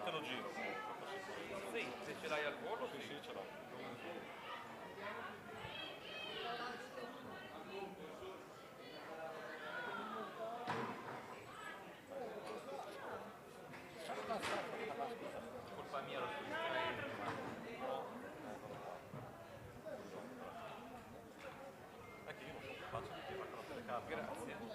te lo giro. Sì, se ce l'hai al volo, Sì, sì. sì, ce l'ho. Colpa mia, lo sto distraendo, È che io non sono capace di tirare con la telecamera. grazie.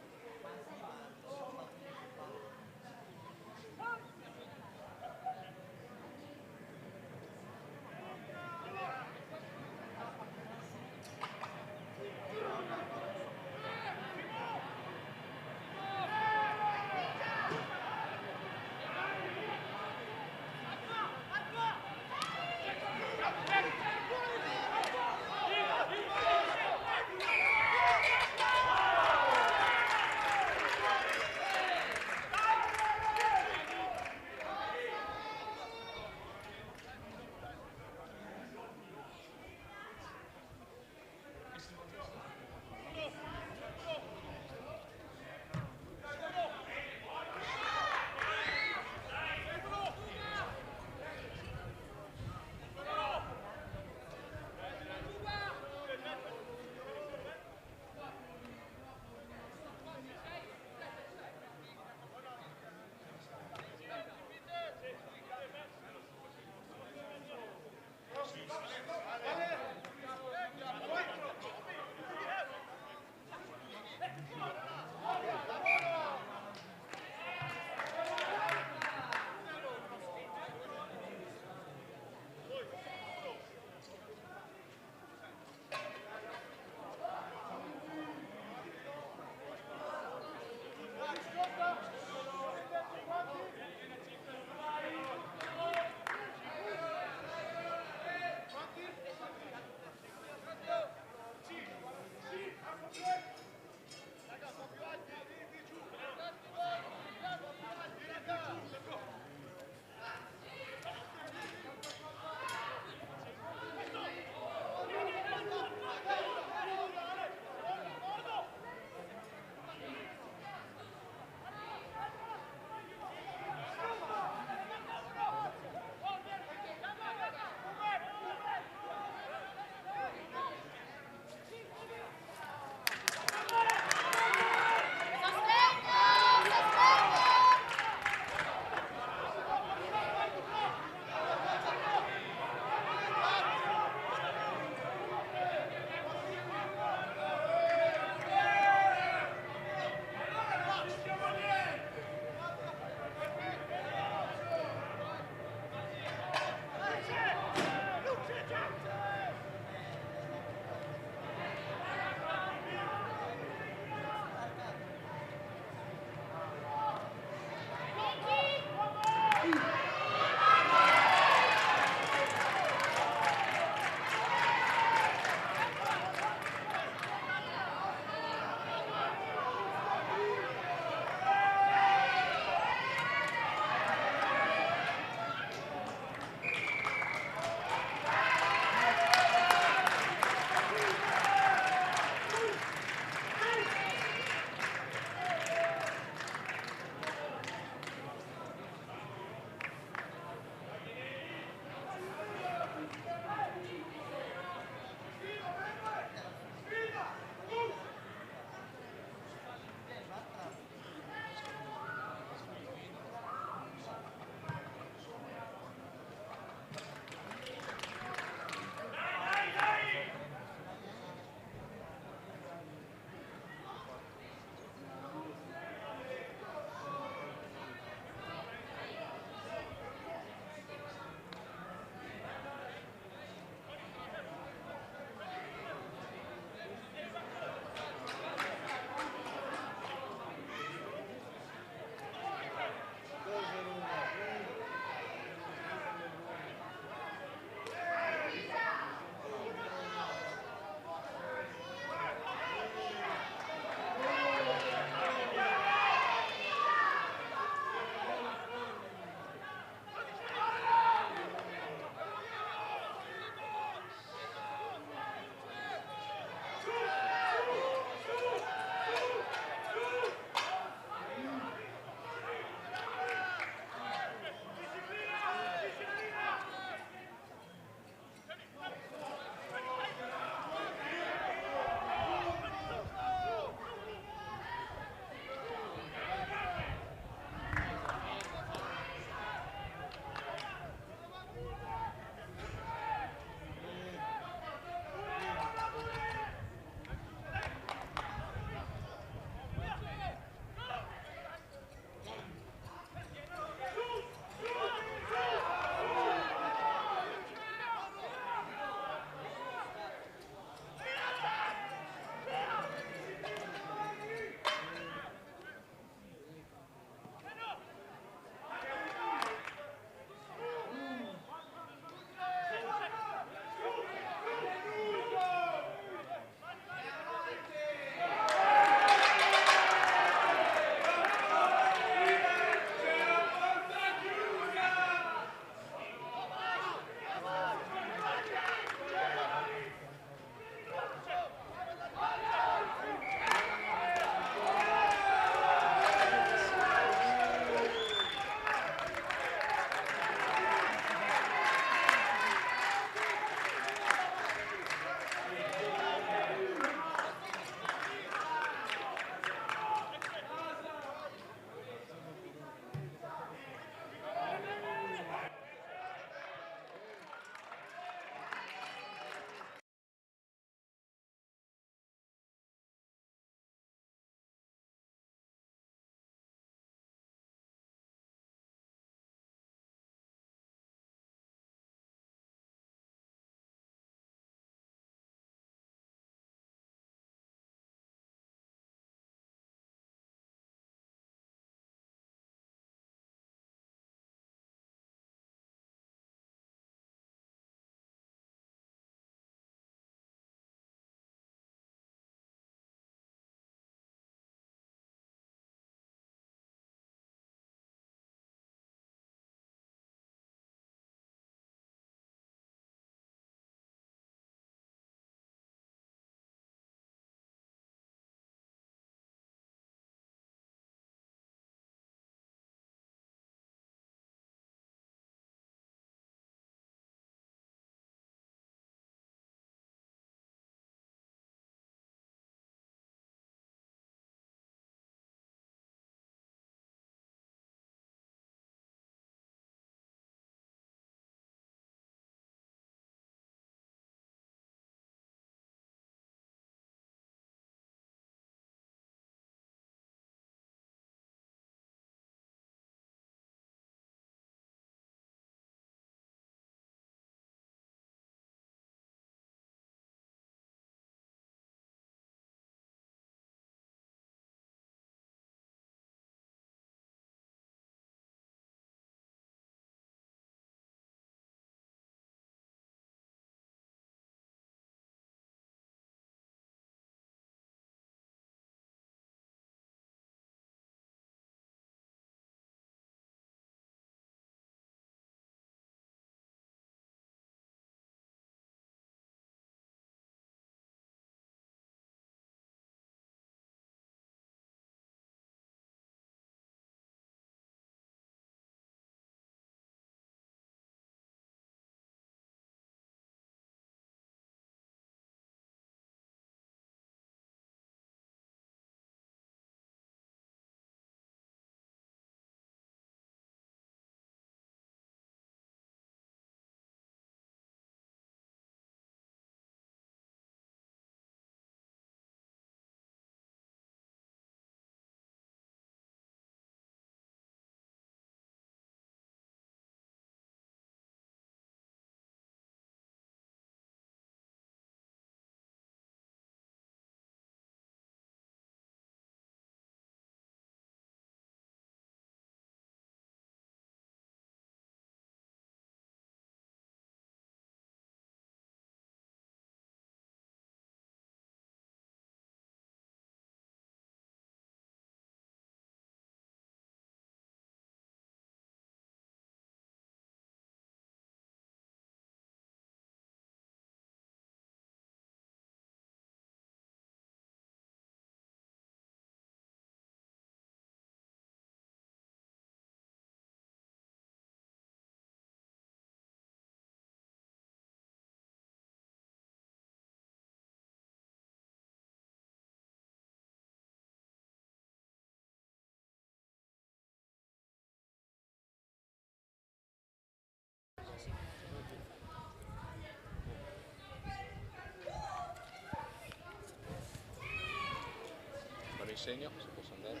segno, se posso andare.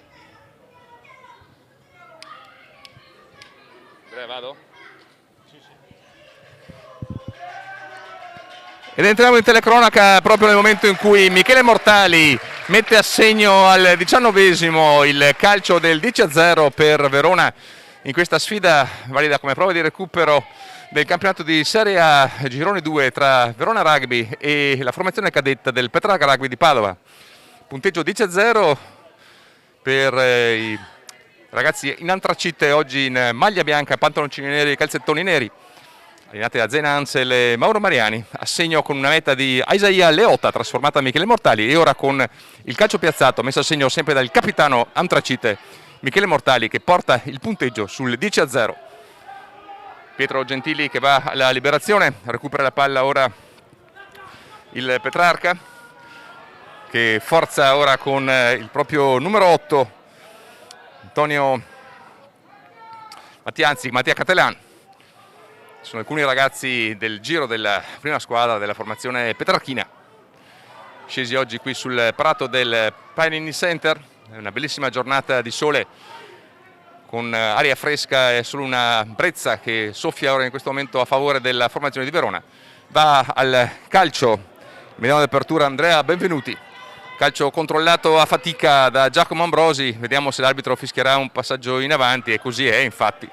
Andrea, vado? Ed entriamo in telecronaca proprio nel momento in cui Michele Mortali mette a segno al 19esimo il calcio del 10-0 per Verona in questa sfida valida come prova di recupero del campionato di Serie A Girone 2 tra Verona Rugby e la formazione cadetta del Petrarca Rugby di Padova. Punteggio 10-0 per i ragazzi in antracite, oggi in maglia bianca, pantaloncini neri e calzettoni neri, allenati da Zena Ansel e Mauro Mariani, a segno con una meta di Isaia Leotta trasformata a Michele Mortali, e ora con il calcio piazzato messo a segno sempre dal capitano antracite Michele Mortali, che porta il punteggio sul 10-0. Pietro Gentili che va alla liberazione, recupera la palla ora il Petrarca, che forza ora con il proprio numero 8 Antonio Mattia Catelan. Sono alcuni ragazzi del giro della prima squadra della formazione petrarchina, scesi oggi qui sul prato del Panini Center. È una bellissima giornata di sole con aria fresca e solo una brezza che soffia ora in questo momento a favore della formazione di Verona. Va al calcio, mediano d'apertura Andrea Benvenuti, calcio controllato a fatica da Giacomo Ambrosi, vediamo se l'arbitro fischierà un passaggio in avanti, e così è infatti.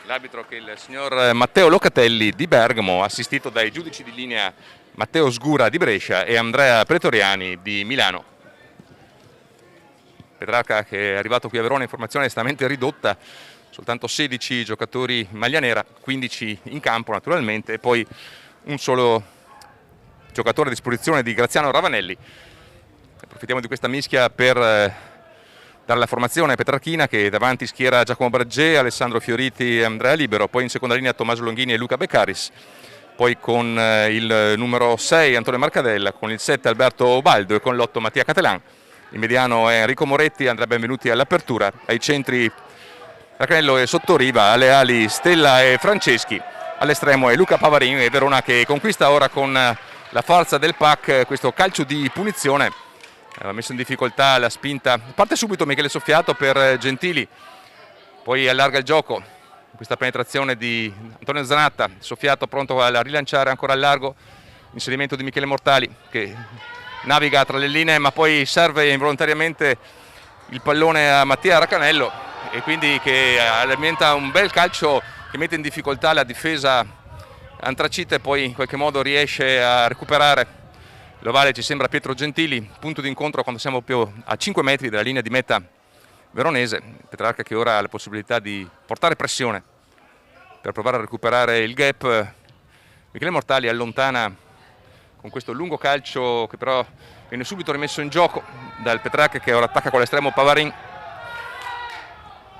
L'arbitro, che è il signor Matteo Locatelli di Bergamo, assistito dai giudici di linea Matteo Sgura di Brescia e Andrea Pretoriani di Milano. Petrarca, che è arrivato qui a Verona in formazione estremamente ridotta, soltanto 16 giocatori in maglia nera, 15 in campo naturalmente, e poi un solo giocatore a disposizione di Graziano Ravanelli. Approfittiamo di questa mischia per dare la formazione petrarchina, che davanti schiera Giacomo Bergè, Alessandro Fioriti e Andrea Libero, poi in seconda linea Tommaso Longhini e Luca Beccaris, poi con il numero 6 Antonio Marcadella, con il 7 Alberto Baldo e con l'8 Mattia Catelan. Il mediano è Enrico Moretti, Andrea Benvenuti all'apertura, ai centri Racanello e Sottoriva, alle ali Stella e Franceschi, all'estremo è Luca Pavarin, e Verona che conquista ora con la forza del pack questo calcio di punizione. Ha messo in difficoltà la spinta, parte subito Michele Soffiato per Gentili, poi allarga il gioco, questa penetrazione di Antonio Zanatta, Soffiato pronto a rilanciare ancora al largo, inserimento di Michele Mortali che naviga tra le linee ma poi serve involontariamente il pallone a Mattia Racanello, e quindi che alimenta un bel calcio che mette in difficoltà la difesa antracite, poi in qualche modo riesce a recuperare l'ovale. Ci sembra Pietro Gentili, punto di incontro quando siamo più a 5 metri dalla linea di meta veronese. Petrarca che ora ha la possibilità di portare pressione per provare a recuperare il gap. Michele Mortali allontana con questo lungo calcio, che però viene subito rimesso in gioco dal Petrarca, che ora attacca con l'estremo Pavarin,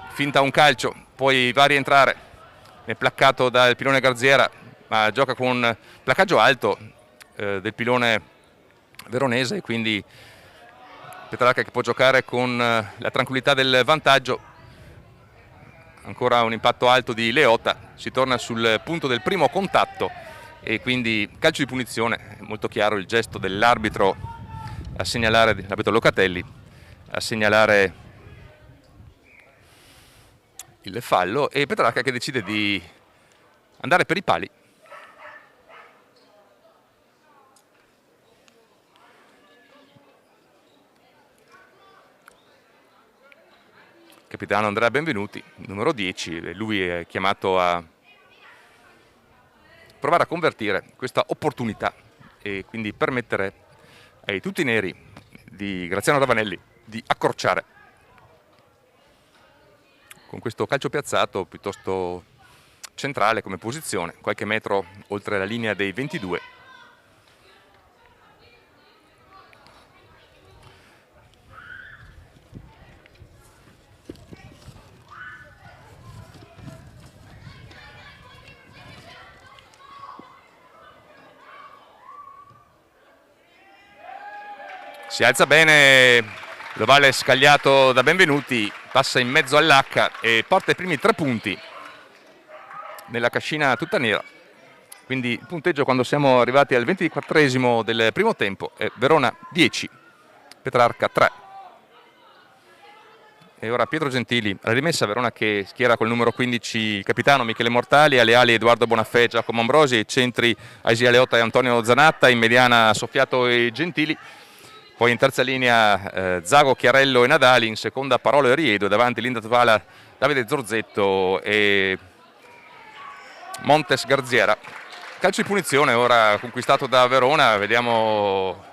finta un calcio, poi va a rientrare, è placcato dal pilone Garziera, ma gioca con placcaggio alto del pilone veronese, quindi Petrarca che può giocare con la tranquillità del vantaggio. Ancora un impatto alto di Leotta, si torna sul punto del primo contatto e quindi calcio di punizione. È molto chiaro il gesto dell'arbitro a segnalare, l'arbitro Locatelli, a segnalare il fallo, e Petrarca che decide di andare per i pali. Capitano Andrea Benvenuti, numero 10, lui è chiamato a provare a convertire questa opportunità e quindi permettere ai tutti neri di Graziano Ravanelli di accorciare con questo calcio piazzato piuttosto centrale come posizione, qualche metro oltre la linea dei 22. Si alza bene l'ovale scagliato da Benvenuti, passa in mezzo all'H e porta i primi 3 punti nella cascina tutta nera Quindi il punteggio quando siamo arrivati al 24esimo del primo tempo è Verona 10, Petrarca 3. E ora Pietro Gentili, alla rimessa Verona che schiera col numero 15 il capitano Michele Mortali, alle ali Edoardo Bonafè e Giacomo Ambrosi, ai centri Aisia Leotta e Antonio Zanatta, in mediana Soffiato e Gentili. Poi in terza linea Zago, Chiarello e Nadali, in seconda Parolo e Riedo, davanti Linda Tvala, Davide Zorzetto e Montes Garziera. Calcio di punizione ora conquistato da Verona, vediamo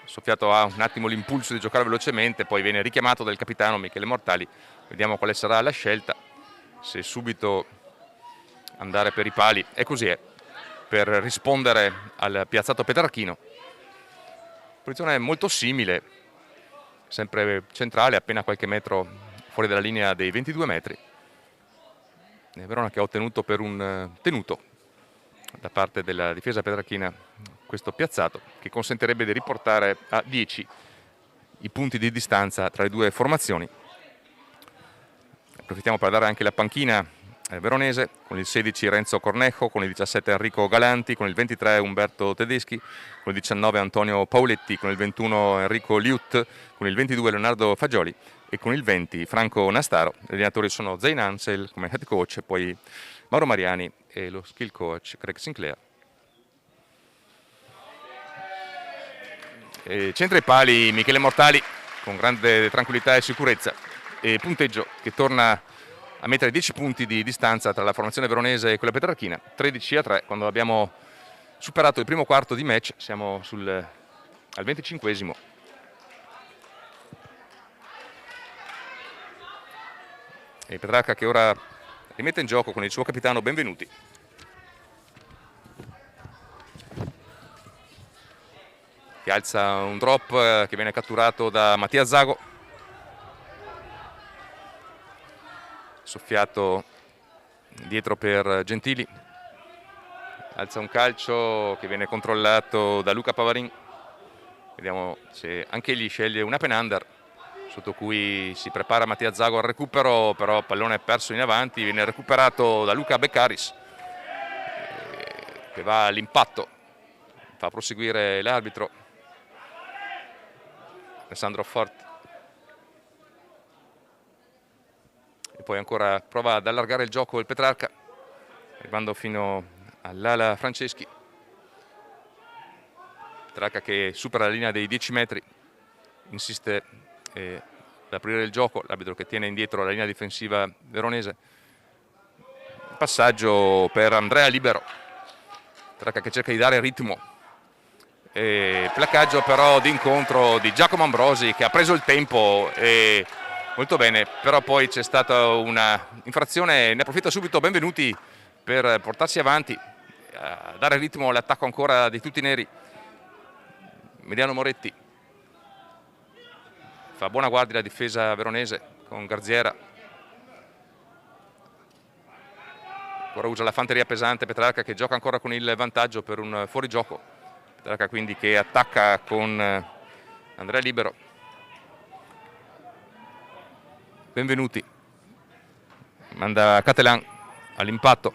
Soffiato ha un attimo l'impulso di giocare velocemente, poi viene richiamato dal capitano Michele Mortali, vediamo quale sarà la scelta, se subito andare per i pali, e così è, per rispondere al piazzato petrarchino. Posizione molto simile, sempre centrale, appena qualche metro fuori dalla linea dei 22 metri. E Verona che ha ottenuto per un tenuto da parte della difesa petrarchina questo piazzato, che consentirebbe di riportare a 10 i punti di distanza tra le due formazioni. Approfittiamo per dare anche la panchina veronese, con il 16 Renzo Cornejo, con il 17 Enrico Galanti, con il 23 Umberto Tedeschi, con il 19 Antonio Pauletti, con il 21 Enrico Liut, con il 22 Leonardo Fagioli e con il 20 Franco Nastaro. Gli allenatori sono Zain Ansel come head coach, poi Mauro Mariani e lo skill coach Craig Sinclair. Centra i pali Michele Mortali con grande tranquillità e sicurezza, e punteggio che torna a mettere 10 punti di distanza tra la formazione veronese e quella petrarchina, 13-3. Quando abbiamo superato il primo quarto di match siamo al 25esimo. E Petrarca che ora rimette in gioco con il suo capitano Benvenuti. Che alza un drop che viene catturato da Mattia Zago. Soffiato dietro per Gentili. Alza un calcio che viene controllato da Luca Pavarin. Vediamo se anche egli sceglie una penanda, sotto cui si prepara Mattia Zago al recupero, però pallone perso in avanti, viene recuperato da Luca Beccaris, che va all'impatto, fa proseguire l'arbitro Alessandro Forti, e poi ancora prova ad allargare il gioco il Petrarca, arrivando fino all'ala Franceschi. Petrarca che supera la linea dei 10 metri, insiste ad aprire il gioco, l'arbitro che tiene indietro la linea difensiva veronese. Passaggio per Andrea Libero, Petrarca che cerca di dare ritmo, e placcaggio però d'incontro di Giacomo Ambrosi, che ha preso il tempo molto bene, però poi c'è stata una infrazione, ne approfitta subito Benvenuti per portarsi avanti, dare ritmo all'attacco ancora di tutti i neri. Mediano Moretti fa buona guardia la difesa veronese con Garziera, ora usa la fanteria pesante Petrarca, che gioca ancora con il vantaggio per un fuorigioco. Petrarca quindi che attacca con Andrea Libero. Benvenuti manda Catelan all'impatto,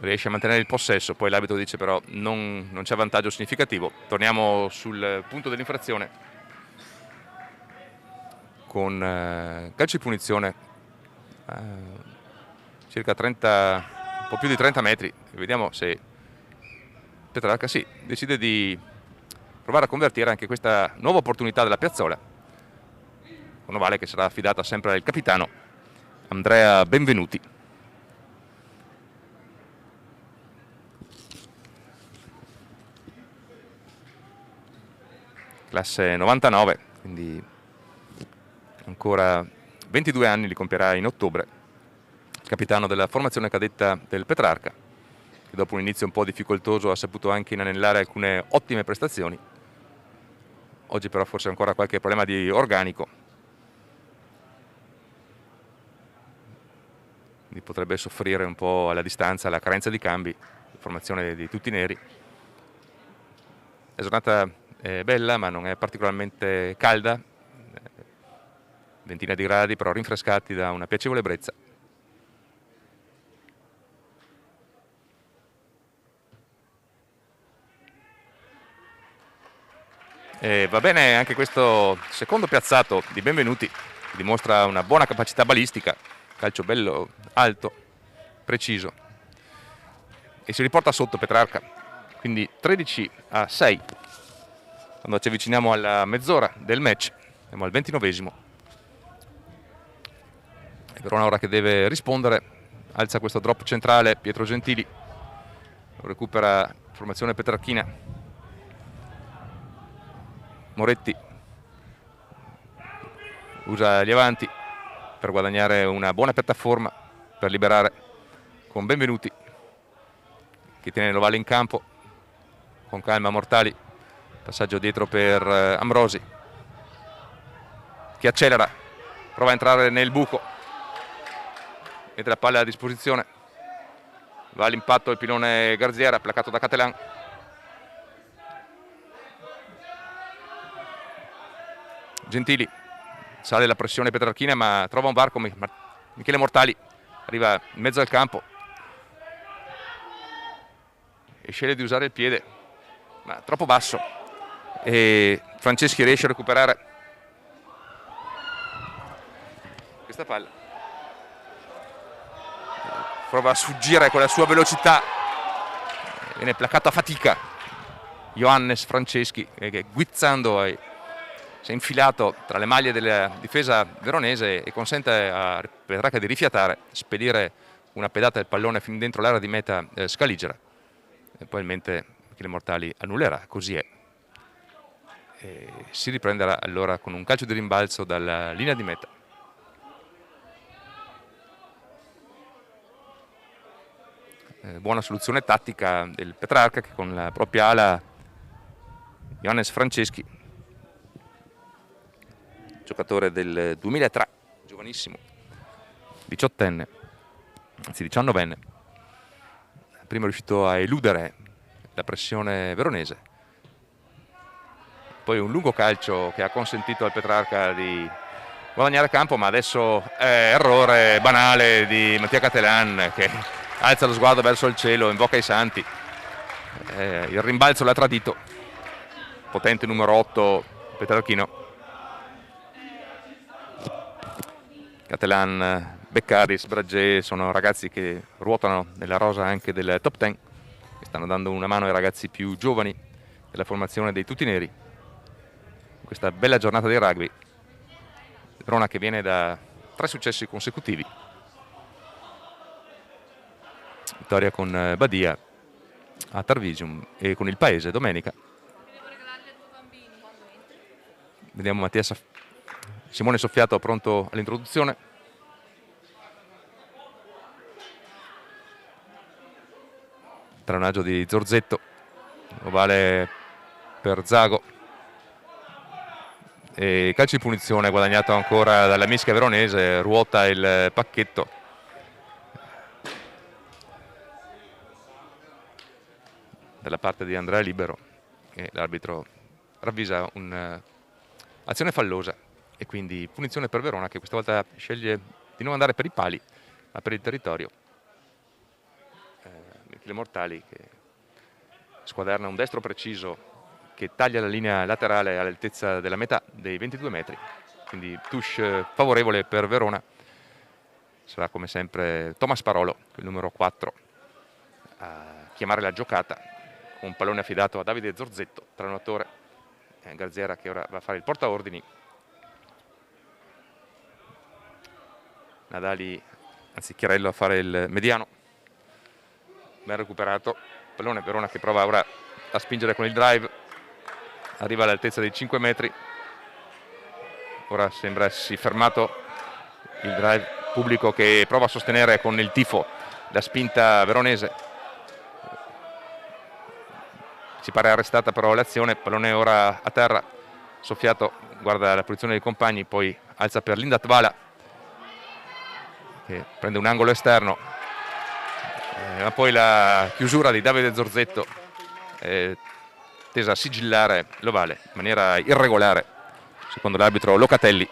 riesce a mantenere il possesso, poi l'arbitro dice però non c'è vantaggio significativo. Torniamo sul punto dell'infrazione con calcio di punizione circa 30, un po' più di 30 metri. Vediamo se Petrarca decide di provare a convertire anche questa nuova opportunità della piazzola, con ovale che sarà affidata sempre al capitano Andrea Benvenuti. Classe 99, quindi ancora 22 anni li compierà in ottobre, capitano della formazione cadetta del Petrarca, che dopo un inizio un po' difficoltoso ha saputo anche inanellare alcune ottime prestazioni. Oggi però forse ancora qualche problema di organico, quindi potrebbe soffrire un po' alla distanza la carenza di cambi, la formazione di tutti i neri. La giornata è bella ma non è particolarmente calda, ventina di gradi però rinfrescati da una piacevole brezza. Va bene anche questo secondo piazzato di Benvenuti, che dimostra una buona capacità balistica, calcio bello alto, preciso, e si riporta sotto Petrarca, quindi 13-6. Quando ci avviciniamo alla mezz'ora del match, siamo al 29esimo. E Verona ora che deve rispondere, alza questo drop centrale, Pietro Gentili, lo recupera formazione petrarchina. Moretti usa gli avanti per guadagnare una buona piattaforma per liberare con Benvenuti, che tiene Lovale in campo con calma. Mortali, passaggio dietro per Ambrosi, che accelera, prova a entrare nel buco, mette la palla a disposizione, va all'impatto il pilone Garziera, placato da Catelan. Gentili, sale la pressione petrarchina, ma trova un varco. Michele Mortali arriva in mezzo al campo e sceglie di usare il piede, ma troppo basso, e Franceschi riesce a recuperare questa palla, prova a sfuggire con la sua velocità, viene placato a fatica Johannes Franceschi, che guizzando si è infilato tra le maglie della difesa veronese e consente a Petrarca di rifiatare, spedire una pedata del pallone fin dentro l'area di meta Scaligera, e probabilmente Michele Mortali annullerà. Così è, e si riprenderà allora con un calcio di rimbalzo dalla linea di meta. Buona soluzione tattica del Petrarca, che con la propria ala Johannes Franceschi, giocatore del 2003, giovanissimo, 18enne, anzi 19enne, prima è riuscito a eludere la pressione veronese, poi un lungo calcio che ha consentito al Petrarca di guadagnare campo, ma adesso è errore banale di Mattia Catelan, che alza lo sguardo verso il cielo, invoca i santi, il rimbalzo l'ha tradito, potente numero 8 petrarchino. Catelan, Beccaris, Bragé sono ragazzi che ruotano nella rosa anche del top 10, che stanno dando una mano ai ragazzi più giovani della formazione dei tutti neri in questa bella giornata di rugby. Verona che viene da 3 successi consecutivi, vittoria con Badia a Tarvisium e con il Paese domenica. Vediamo Simone Soffiato pronto all'introduzione. Tranonaggio di Zorzetto, ovale per Zago, e calcio di punizione guadagnato ancora dalla mischia veronese. Ruota il pacchetto dalla parte di Andrea Libero e l'arbitro ravvisa un'azione fallosa, e quindi punizione per Verona, che questa volta sceglie di non andare per i pali ma per il territorio. Michele Mortali che squaderna un destro preciso che taglia la linea laterale all'altezza della metà dei 22 metri, quindi touche favorevole per Verona. Sarà come sempre Thomas Parolo, il numero 4, a chiamare la giocata, con un pallone affidato a Davide Zorzetto, trascinatore. Garziera che ora va a fare il portaordini. Nadali, anzi Chiarello, a fare il mediano. Ben recuperato, pallone Verona che prova ora a spingere con il drive, arriva all'altezza dei 5 metri. Ora sembra essersi fermato il drive, pubblico che prova a sostenere con il tifo la spinta veronese. Si pare arrestata però l'azione, pallone ora a terra. Soffiato guarda la posizione dei compagni, poi alza per Linda Tvala, che prende un angolo esterno, ma poi la chiusura di Davide Zorzetto tesa a sigillare l'ovale in maniera irregolare, secondo l'arbitro Locatelli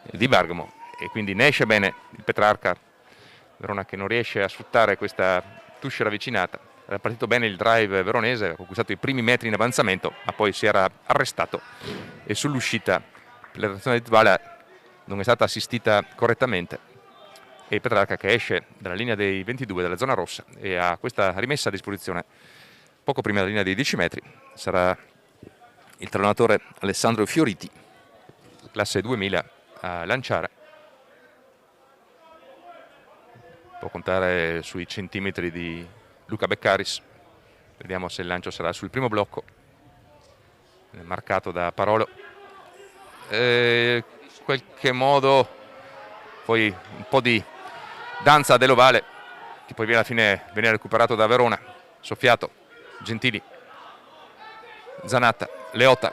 di Bergamo, e quindi ne esce bene il Petrarca. Verona che non riesce a sfruttare questa touche ravvicinata. era partito bene il drive veronese, ha conquistato i primi metri in avanzamento, ma poi si era arrestato e sull'uscita la reazione di Dybala non è stata assistita correttamente e Petrarca che esce dalla linea dei 22 della zona rossa e ha questa rimessa a disposizione poco prima della linea dei 10 metri. Sarà il talonatore Alessandro Fioriti, classe 2000, a lanciare. Può contare sui centimetri di Luca Beccaris. Vediamo se il lancio sarà sul primo blocco, marcato da Parolo. In qualche modo poi un po' di danza dell'ovale che poi alla fine viene recuperato da Verona. Soffiato, Gentili, Zanatta, Leotta,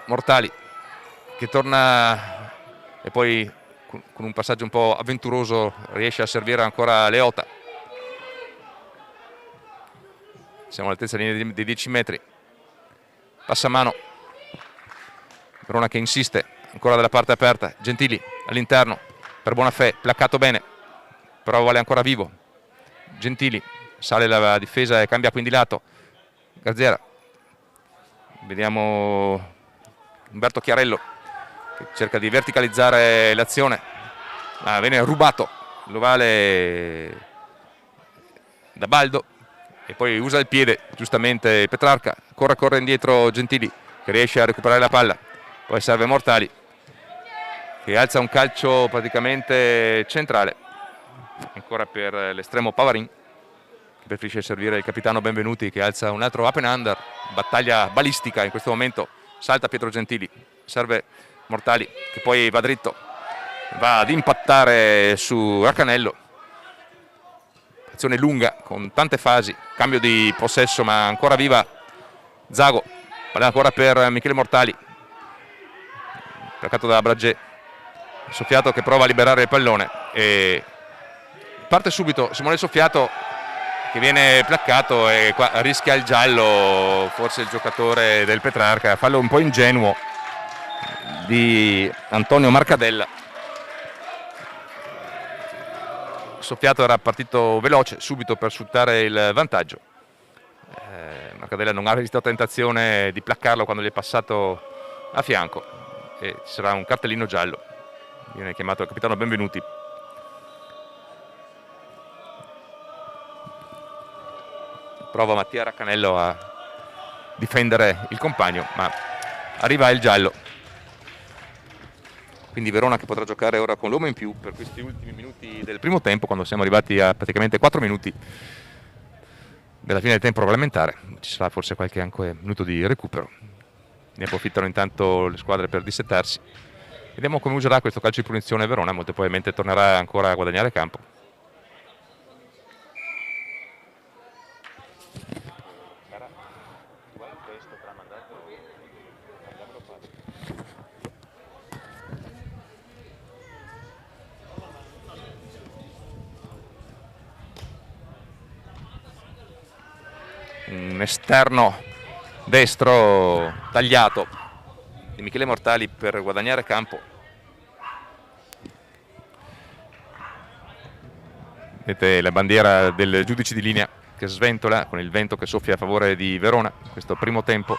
Mortali che torna e poi con un passaggio un po' avventuroso riesce a servire ancora Leotta. Siamo all'altezza dei 10 metri, passamano, Verona che insiste ancora dalla parte aperta, Gentili all'interno per Bonafè, placcato bene, però vuole ancora vivo. Gentili, sale la difesa e cambia quindi lato. Garziera, vediamo Umberto Chiarello che cerca di verticalizzare l'azione, ma viene rubato l'ovale da Baldo e poi usa il piede giustamente Petrarca, corre indietro Gentili che riesce a recuperare la palla, poi serve Mortali che alza un calcio praticamente centrale ancora per l'estremo Pavarin che preferisce servire il capitano Benvenuti che alza un altro up and under, battaglia balistica in questo momento, salta Pietro Gentili, serve Mortali che poi va dritto, va ad impattare su Raccanello, azione lunga con tante fasi, cambio di possesso ma ancora viva Zago, palla ancora per Michele Mortali, placcato da Bragè, Soffiato che prova a liberare il pallone e parte subito Simone Soffiato che viene placcato e qua rischia il giallo, forse il giocatore del Petrarca, fallo un po' ingenuo di Antonio Marcadella. Soffiato era partito veloce subito per sfruttare il vantaggio, Marcadella non ha resistito alla tentazione di placcarlo quando gli è passato a fianco e ci sarà un cartellino giallo, viene chiamato il capitano Benvenuti. Prova Mattia Raccanello a difendere il compagno, ma arriva il giallo. Quindi Verona che potrà giocare ora con l'uomo in più per questi ultimi minuti del primo tempo, quando siamo arrivati a praticamente 4 minuti della fine del tempo regolamentare. Ci sarà forse qualche anche minuto di recupero. Ne approfittano intanto le squadre per dissettarsi. Vediamo come userà questo calcio di punizione Verona, molto probabilmente tornerà ancora a guadagnare campo. Un esterno destro tagliato di Michele Mortali per guadagnare campo. Vedete la bandiera del giudice di linea che sventola con il vento che soffia a favore di Verona questo primo tempo.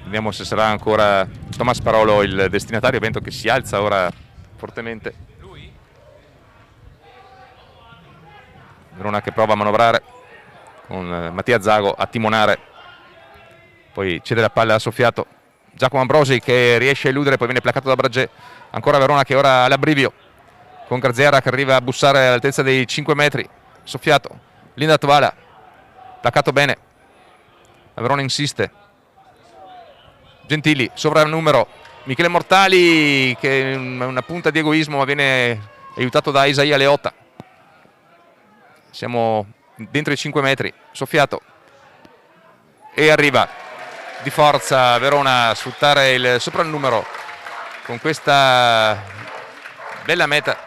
Vediamo se sarà ancora Thomas Parolo il destinatario, vento che si alza ora fortemente. Verona che prova a manovrare con Mattia Zago a timonare, poi cede la palla a Soffiato, Giacomo Ambrosi che riesce a eludere, poi viene placcato da Bragè, ancora Verona che ora ha l'abbrivio con Garziera che arriva a bussare all'altezza dei 5 metri, Soffiato, Linda Tovala, placcato bene, la Verona insiste, Gentili, sovrannumero, Michele Mortali che è una punta di egoismo ma viene aiutato da Isaia Leotta. Siamo dentro i 5 metri, Soffiato e arriva di forza Verona a sfruttare il soprannumero con questa bella meta.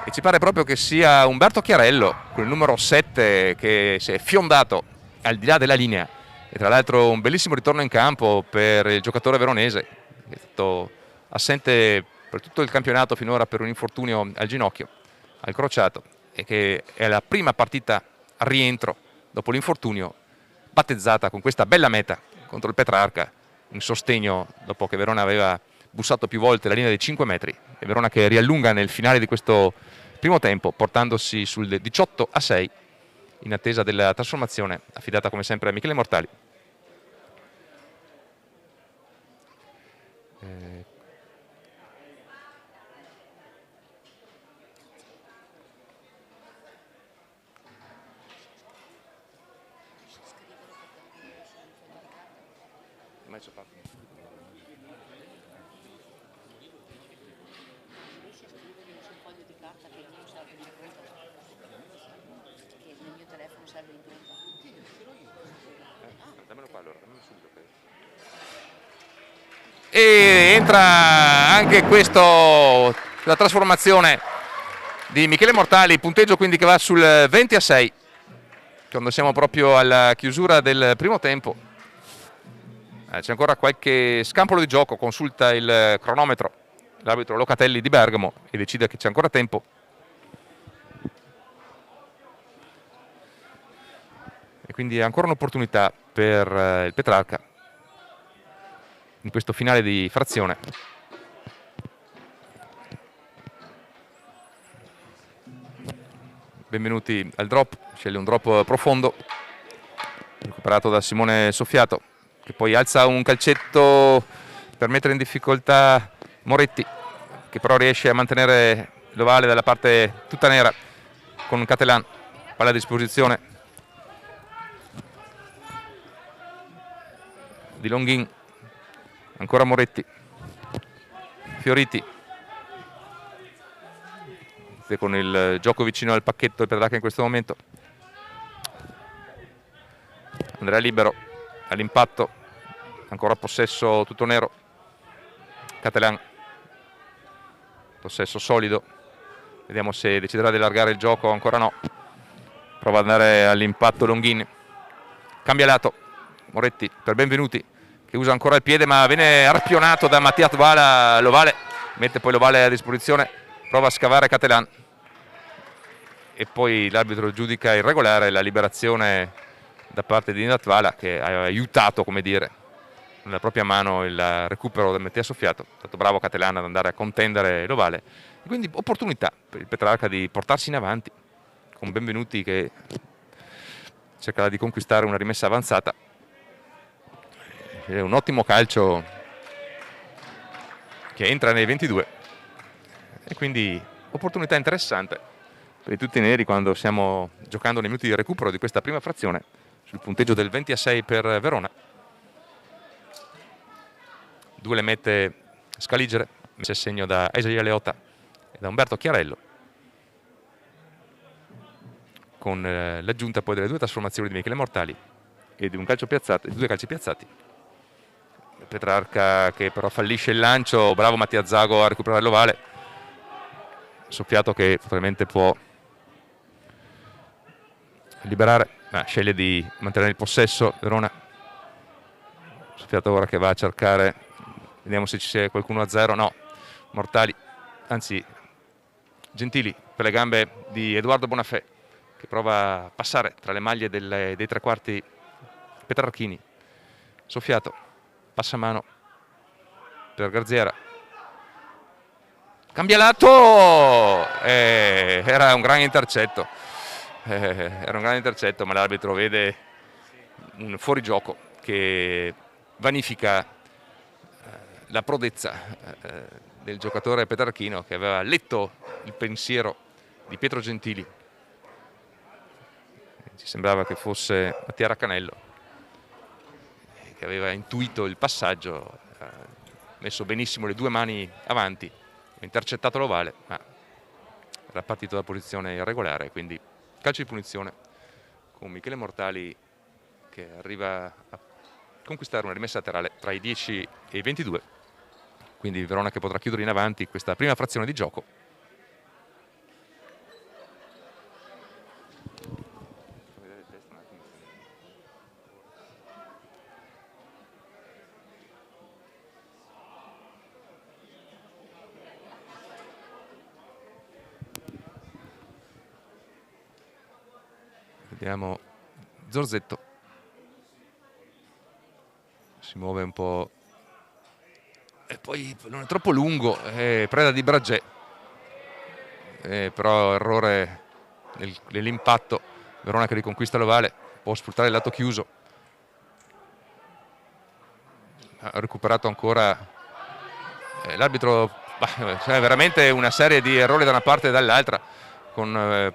E ci pare proprio che sia Umberto Chiarello, con il numero 7 che si è fiondato al di là della linea E tra l'altro un bellissimo ritorno in campo per il giocatore veronese, che è stato assente per tutto il campionato finora per un infortunio al ginocchio, al crociato, e che è la prima partita a rientro dopo l'infortunio, battezzata con questa bella meta contro il Petrarca, in sostegno dopo che Verona aveva bussato più volte la linea dei 5 metri, e Verona che riallunga nel finale di questo primo tempo portandosi sul 18-6 in attesa della trasformazione affidata come sempre a Michele Mortali. E entra anche questo, la trasformazione di Michele Mortali, punteggio quindi che va sul 20-6 quando siamo proprio alla chiusura del primo tempo. C'è ancora qualche scampolo di gioco, consulta il cronometro l'arbitro Locatelli di Bergamo e decide che c'è ancora tempo. E quindi ancora un'opportunità per il Petrarca in questo finale di frazione. Benvenuti al drop, sceglie un drop profondo, recuperato da Simone Soffiato, che poi alza un calcetto per mettere in difficoltà Moretti, che però riesce a mantenere l'ovale dalla parte tutta nera con Catelan, palla a disposizione di Longhin, ancora Moretti, Fioriti, con il gioco vicino al pacchetto il Petrarca in questo momento. Andrea libero all'impatto, ancora possesso tutto nero, Catelan, possesso solido, vediamo se deciderà di allargare il gioco, ancora no, prova ad andare all'impatto Longhin, cambia lato, Moretti per Benvenuti che usa ancora il piede ma viene arpionato da Mattia Tvala, l'ovale, mette poi l'ovale a disposizione, prova a scavare Catelan e poi l'arbitro giudica irregolare la liberazione da parte di Nina Tvala, che ha aiutato, come dire, nella propria mano il recupero del Mattia Soffiato. È stato bravo Catelan ad andare a contendere l'ovale, quindi opportunità per il Petrarca di portarsi in avanti con Benvenuti che cercherà di conquistare una rimessa avanzata. È un ottimo calcio che entra nei 22 e quindi opportunità interessante per tutti i neri quando stiamo giocando nei minuti di recupero di questa prima frazione sul punteggio del 20-6 per Verona. Due le mette Scaligere, messe a segno da Isaia Leota e da Umberto Chiarello, con l'aggiunta poi delle due trasformazioni di Michele Mortali e di un calcio piazzato, di due calci piazzati. Petrarca che però fallisce il lancio, bravo Mattia Zago a recuperare l'ovale, Soffiato che probabilmente può liberare, ma sceglie di mantenere il possesso Verona. Soffiato ora che va a cercare, vediamo se ci sia qualcuno a zero, no, Mortali, anzi Gentili per le gambe di Edoardo Bonafè che prova a passare tra le maglie dei tre quarti petrarchini. Soffiato passa mano per Garziera, cambia lato, era un gran intercetto, ma l'arbitro vede un fuorigioco che vanifica la prodezza del giocatore petrarchino che aveva letto il pensiero di Pietro Gentili. Ci sembrava che fosse Mattia Raccanello che aveva intuito il passaggio, messo benissimo le due mani avanti, intercettato l'ovale, ma era partito da posizione irregolare, quindi calcio di punizione con Michele Mortali che arriva a conquistare una rimessa laterale tra i 10 e i 22, quindi Verona che potrà chiudere in avanti questa prima frazione di gioco. Vediamo Zorzetto, si muove un po' e poi non è troppo lungo, preda di Bragè, però errore nell'impatto. Verona che riconquista l'ovale, può sfruttare il lato chiuso, ha recuperato ancora l'arbitro. Cioè veramente una serie di errori da una parte e dall'altra, con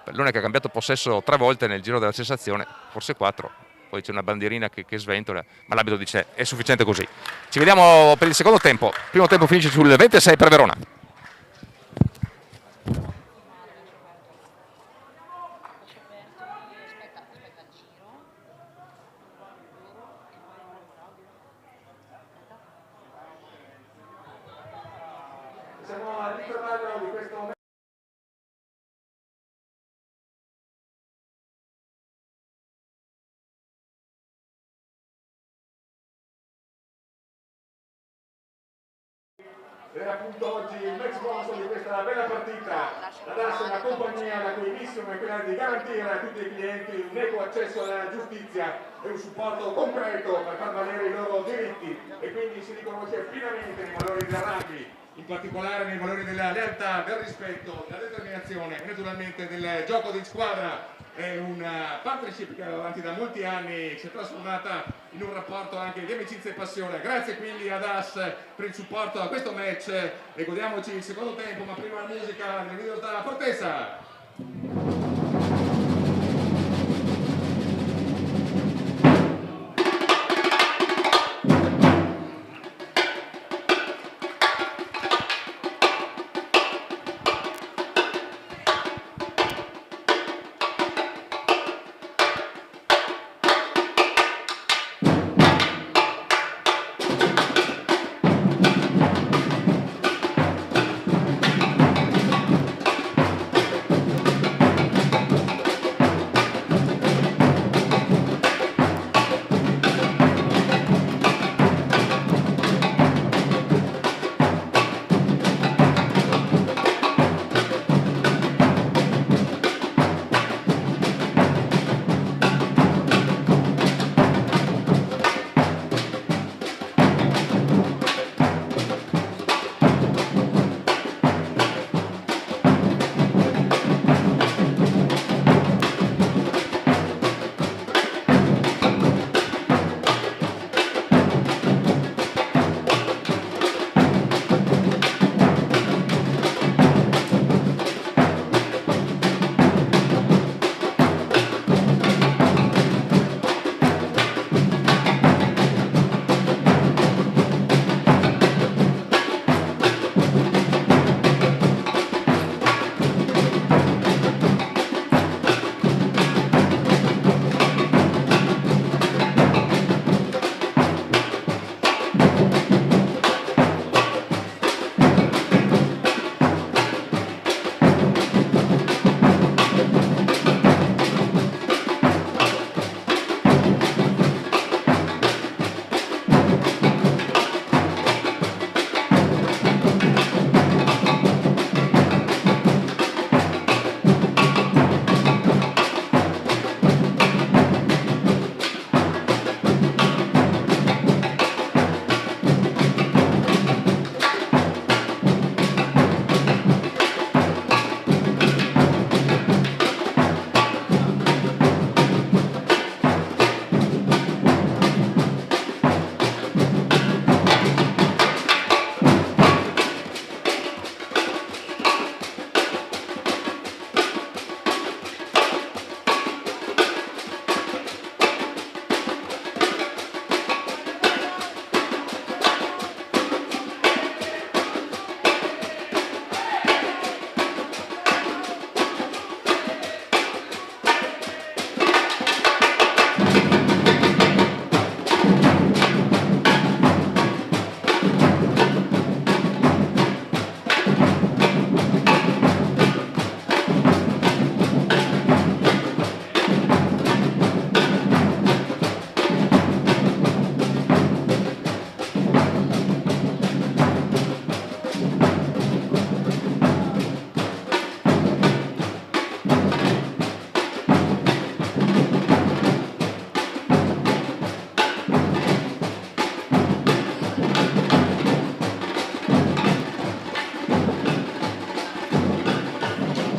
Pallone che ha cambiato possesso 3 volte nel giro della cessazione, forse 4, poi c'è una bandierina che sventola, ma l'arbitro dice è sufficiente così. Ci vediamo per il secondo tempo. Il primo tempo finisce sul 26 per Verona. Siamo all'intervallo di questo momento. Era appunto oggi il match sponsor di questa bella partita. La DAS è una compagnia la cui missione è quella di garantire a tutti i clienti un equo accesso alla giustizia e un supporto concreto per far valere i loro diritti, e quindi si riconosce pienamente nei valori del rugby, in particolare nei valori della lealtà, del rispetto, della determinazione e naturalmente del gioco di squadra. È una partnership che va avanti da molti anni, si è trasformata in un rapporto anche di amicizia e passione. Grazie quindi ad AS per il supporto a questo match e godiamoci il secondo tempo, ma prima la musica del video da Fortesa.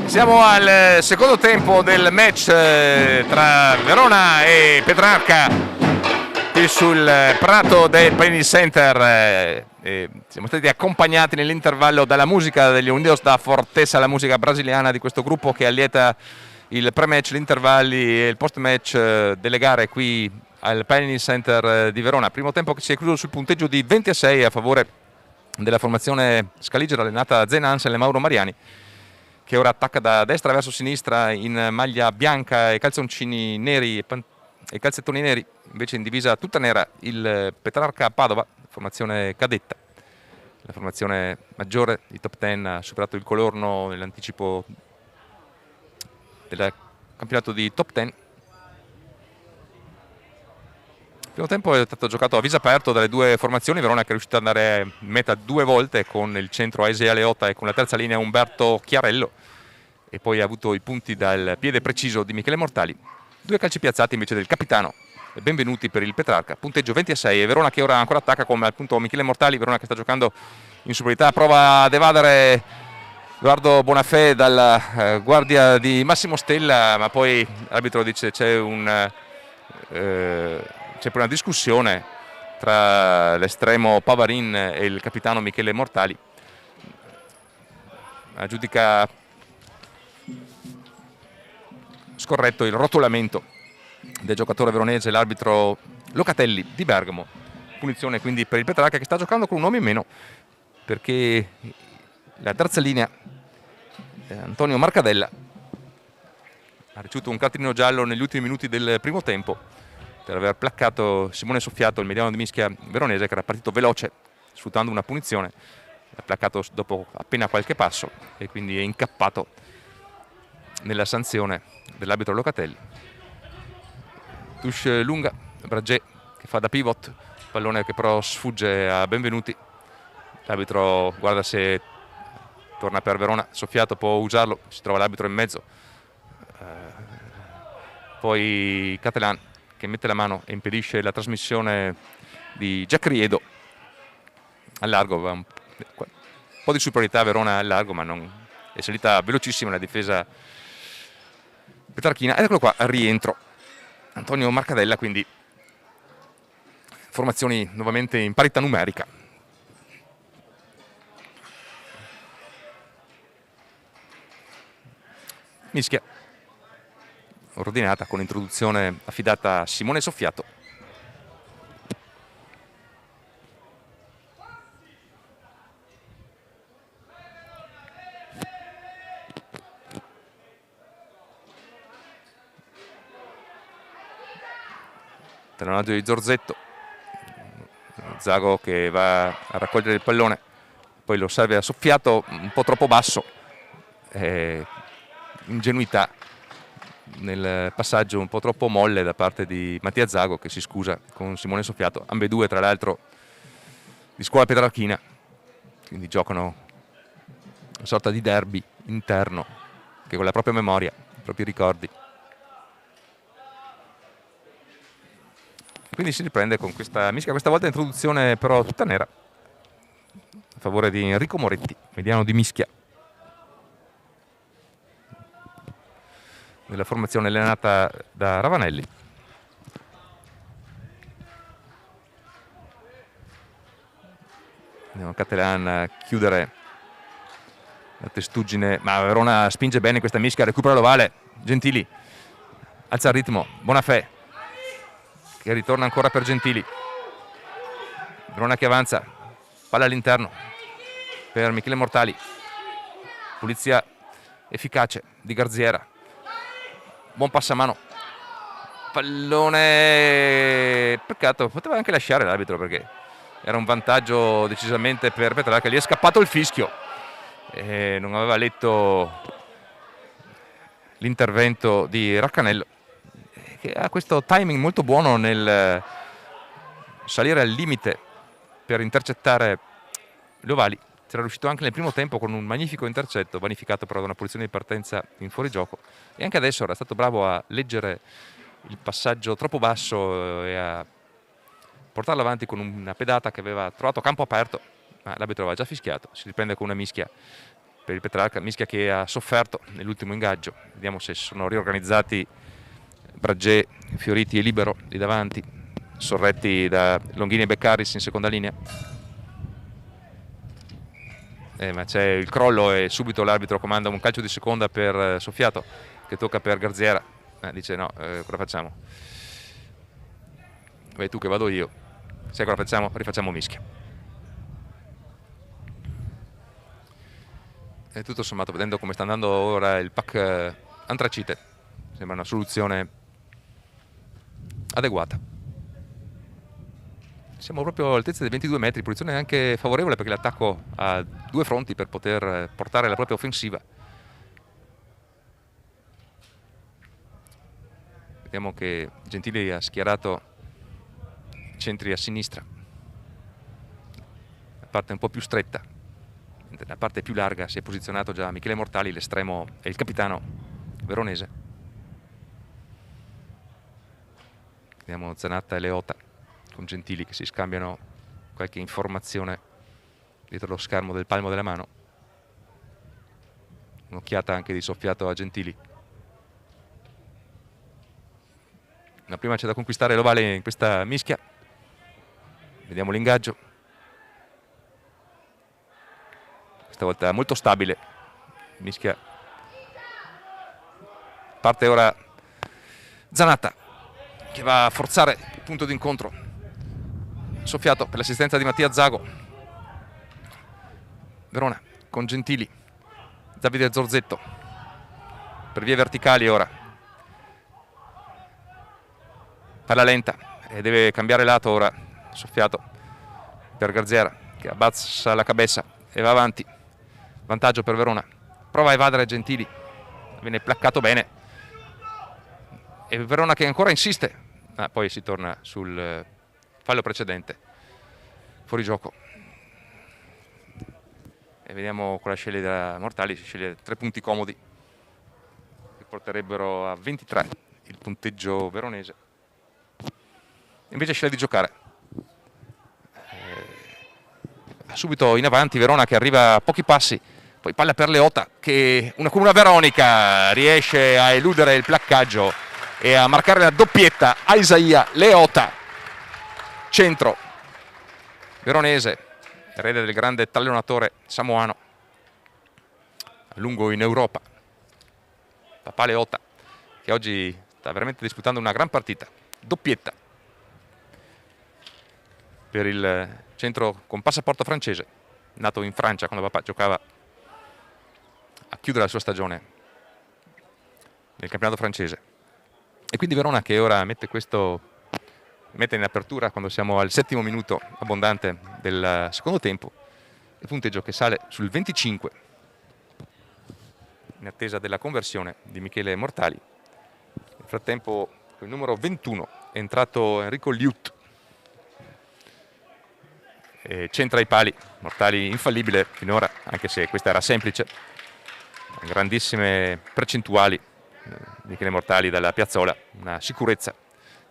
Siamo al secondo tempo del match tra Verona e Petrarca qui sul prato del Panini Center. Siamo stati accompagnati nell'intervallo dalla musica degli Unidos da Forteza, la musica brasiliana di questo gruppo che allieta il pre-match, gli intervalli e il post-match delle gare qui al Panini Center di Verona. Primo tempo che si è chiuso sul punteggio di 20-6 a favore della formazione scaligera allenata da Zen Hansen e Mauro Mariani, che ora attacca da destra verso sinistra in maglia bianca e calzoncini neri e calzettoni neri, invece in divisa tutta nera il Petrarca Padova, formazione cadetta. La formazione maggiore, i top 10, ha superato il Colorno nell'anticipo del campionato di top 10. Il primo tempo è stato giocato a viso aperto dalle due formazioni. Verona che è riuscito ad andare in meta 2 volte con il centro Aisea Leota e con la terza linea Umberto Chiarello, e poi ha avuto i punti dal piede preciso di Michele Mortali. 2 calci piazzati invece del capitano e benvenuti per il Petrarca. Punteggio 20-6 e Verona che ora ancora attacca con appunto Michele Mortali. Verona che sta giocando in superiorità, prova ad evadere Edoardo Bonafè dalla guardia di Massimo Stella, ma poi l'arbitro dice c'è una discussione tra l'estremo Pavarin e il capitano Michele Mortali. Giudica scorretto il rotolamento del giocatore veronese, l'arbitro Locatelli di Bergamo. Punizione quindi per il Petrarca, che sta giocando con un uomo in meno, perché la terza linea Antonio Marcadella ha ricevuto un cartellino giallo negli ultimi minuti del primo tempo per aver placcato Simone Soffiato, il mediano di Mischia veronese, che era partito veloce sfruttando una punizione. Ha placcato dopo appena qualche passo e quindi è incappato nella sanzione dell'arbitro Locatelli. Touche lunga, Bragé che fa da pivot, pallone che però sfugge a Benvenuti. L'arbitro guarda se torna per Verona, Soffiato può usarlo, si trova l'arbitro in mezzo. Poi Catalan che mette la mano e impedisce la trasmissione di Jack Riedo al largo. Un po' di superiorità Verona al largo, ma non è salita velocissima la difesa petrarchina. Ed eccolo qua, al rientro Antonio Marcadella, quindi formazioni nuovamente in parità numerica. Mischia ordinata con introduzione affidata a Simone Soffiato. Tallonaggio di Zorzetto, Zago che va a raccogliere il pallone, poi lo serve a Soffiato un po' troppo basso, ingenuità nel passaggio un po' troppo molle da parte di Mattia Zago, che si scusa con Simone Soffiato. Ambedue tra l'altro di scuola petrarchina, quindi giocano una sorta di derby interno che con la propria memoria, i propri ricordi. Quindi si riprende con questa Mischia, questa volta introduzione però tutta nera a favore di Enrico Moretti, mediano di Mischia, della formazione allenata da Ravanelli. Andiamo a Catalan a chiudere la testuggine, ma Verona spinge bene questa Mischia, recupera l'ovale, Gentili alza il ritmo, Bonafè che ritorna ancora per Gentili, Verona che avanza, palla all'interno per Michele Mortali, pulizia efficace di Garziera, buon passamano, pallone, peccato, poteva anche lasciare l'arbitro perché era un vantaggio decisamente per Petrarca. Gli è scappato il fischio e non aveva letto l'intervento di Raccanello, che ha questo timing molto buono nel salire al limite per intercettare gli ovali. C'era riuscito anche nel primo tempo con un magnifico intercetto, vanificato però da una posizione di partenza in fuorigioco, e anche adesso era stato bravo a leggere il passaggio troppo basso e a portarlo avanti con una pedata che aveva trovato campo aperto, ma l'arbitro aveva già fischiato. Si riprende con una Mischia per il Petrarca, Mischia che ha sofferto nell'ultimo ingaggio. Vediamo se sono riorganizzati Bragè, Fioriti e Libero lì davanti, sorretti da Longhini e Beccaris in seconda linea. Ma c'è il crollo e subito l'arbitro comanda un calcio di seconda per Soffiato, che tocca per Garziera. Dice no, cosa facciamo? Vai tu che vado io. Sai cosa facciamo? Rifacciamo Mischia. E tutto sommato, vedendo come sta andando ora il pack antracite, sembra una soluzione adeguata. Siamo proprio all'altezza dei 22 metri, posizione anche favorevole perché l'attacco ha due fronti per poter portare la propria offensiva. Vediamo che Gentili ha schierato centri a sinistra, la parte un po' più stretta, mentre la parte più larga si è posizionato già Michele Mortali, l'estremo e il capitano veronese. Vediamo Zanatta e Leota con Gentili che si scambiano qualche informazione dietro lo schermo del palmo della mano. Un'occhiata anche di Soffiato a Gentili. Ma prima c'è da conquistare l'ovale in questa Mischia. Vediamo l'ingaggio. Questa volta molto stabile. Mischia. Parte ora Zanatta che va a forzare il punto d'incontro. Soffiato per l'assistenza di Mattia Zago. Verona con Gentili. Davide Zorzetto per vie verticali ora. Palla lenta e deve cambiare lato ora Soffiato per Garziera che abbassa la cabeza e va avanti. Vantaggio per Verona. Prova a evadere Gentili. Viene placcato bene. E Verona che ancora insiste. Poi si torna sul fallo precedente. Fuori gioco. E vediamo con la sceglie da Mortali. Si sceglie 3 punti comodi che porterebbero a 23 il punteggio veronese. Invece sceglie di giocare. Subito in avanti Verona che arriva a pochi passi, poi palla per Leota che come una Veronica riesce a eludere il placcaggio e a marcare la doppietta a Isaia Leota, centro veronese, erede del grande tallonatore samoano, a lungo in Europa. Papà Leota che oggi sta veramente disputando una gran partita, doppietta per il centro con passaporto francese, nato in Francia quando papà giocava a chiudere la sua stagione nel campionato francese. E quindi Verona che ora mette in apertura quando siamo al 7° minuto abbondante del secondo tempo, il punteggio che sale sul 25 in attesa della conversione di Michele Mortali. Nel frattempo con il numero 21 è entrato Enrico Liut. Centra i pali, Mortali infallibile finora, anche se questa era semplice. Grandissime percentuali Michele Mortali dalla piazzola, una sicurezza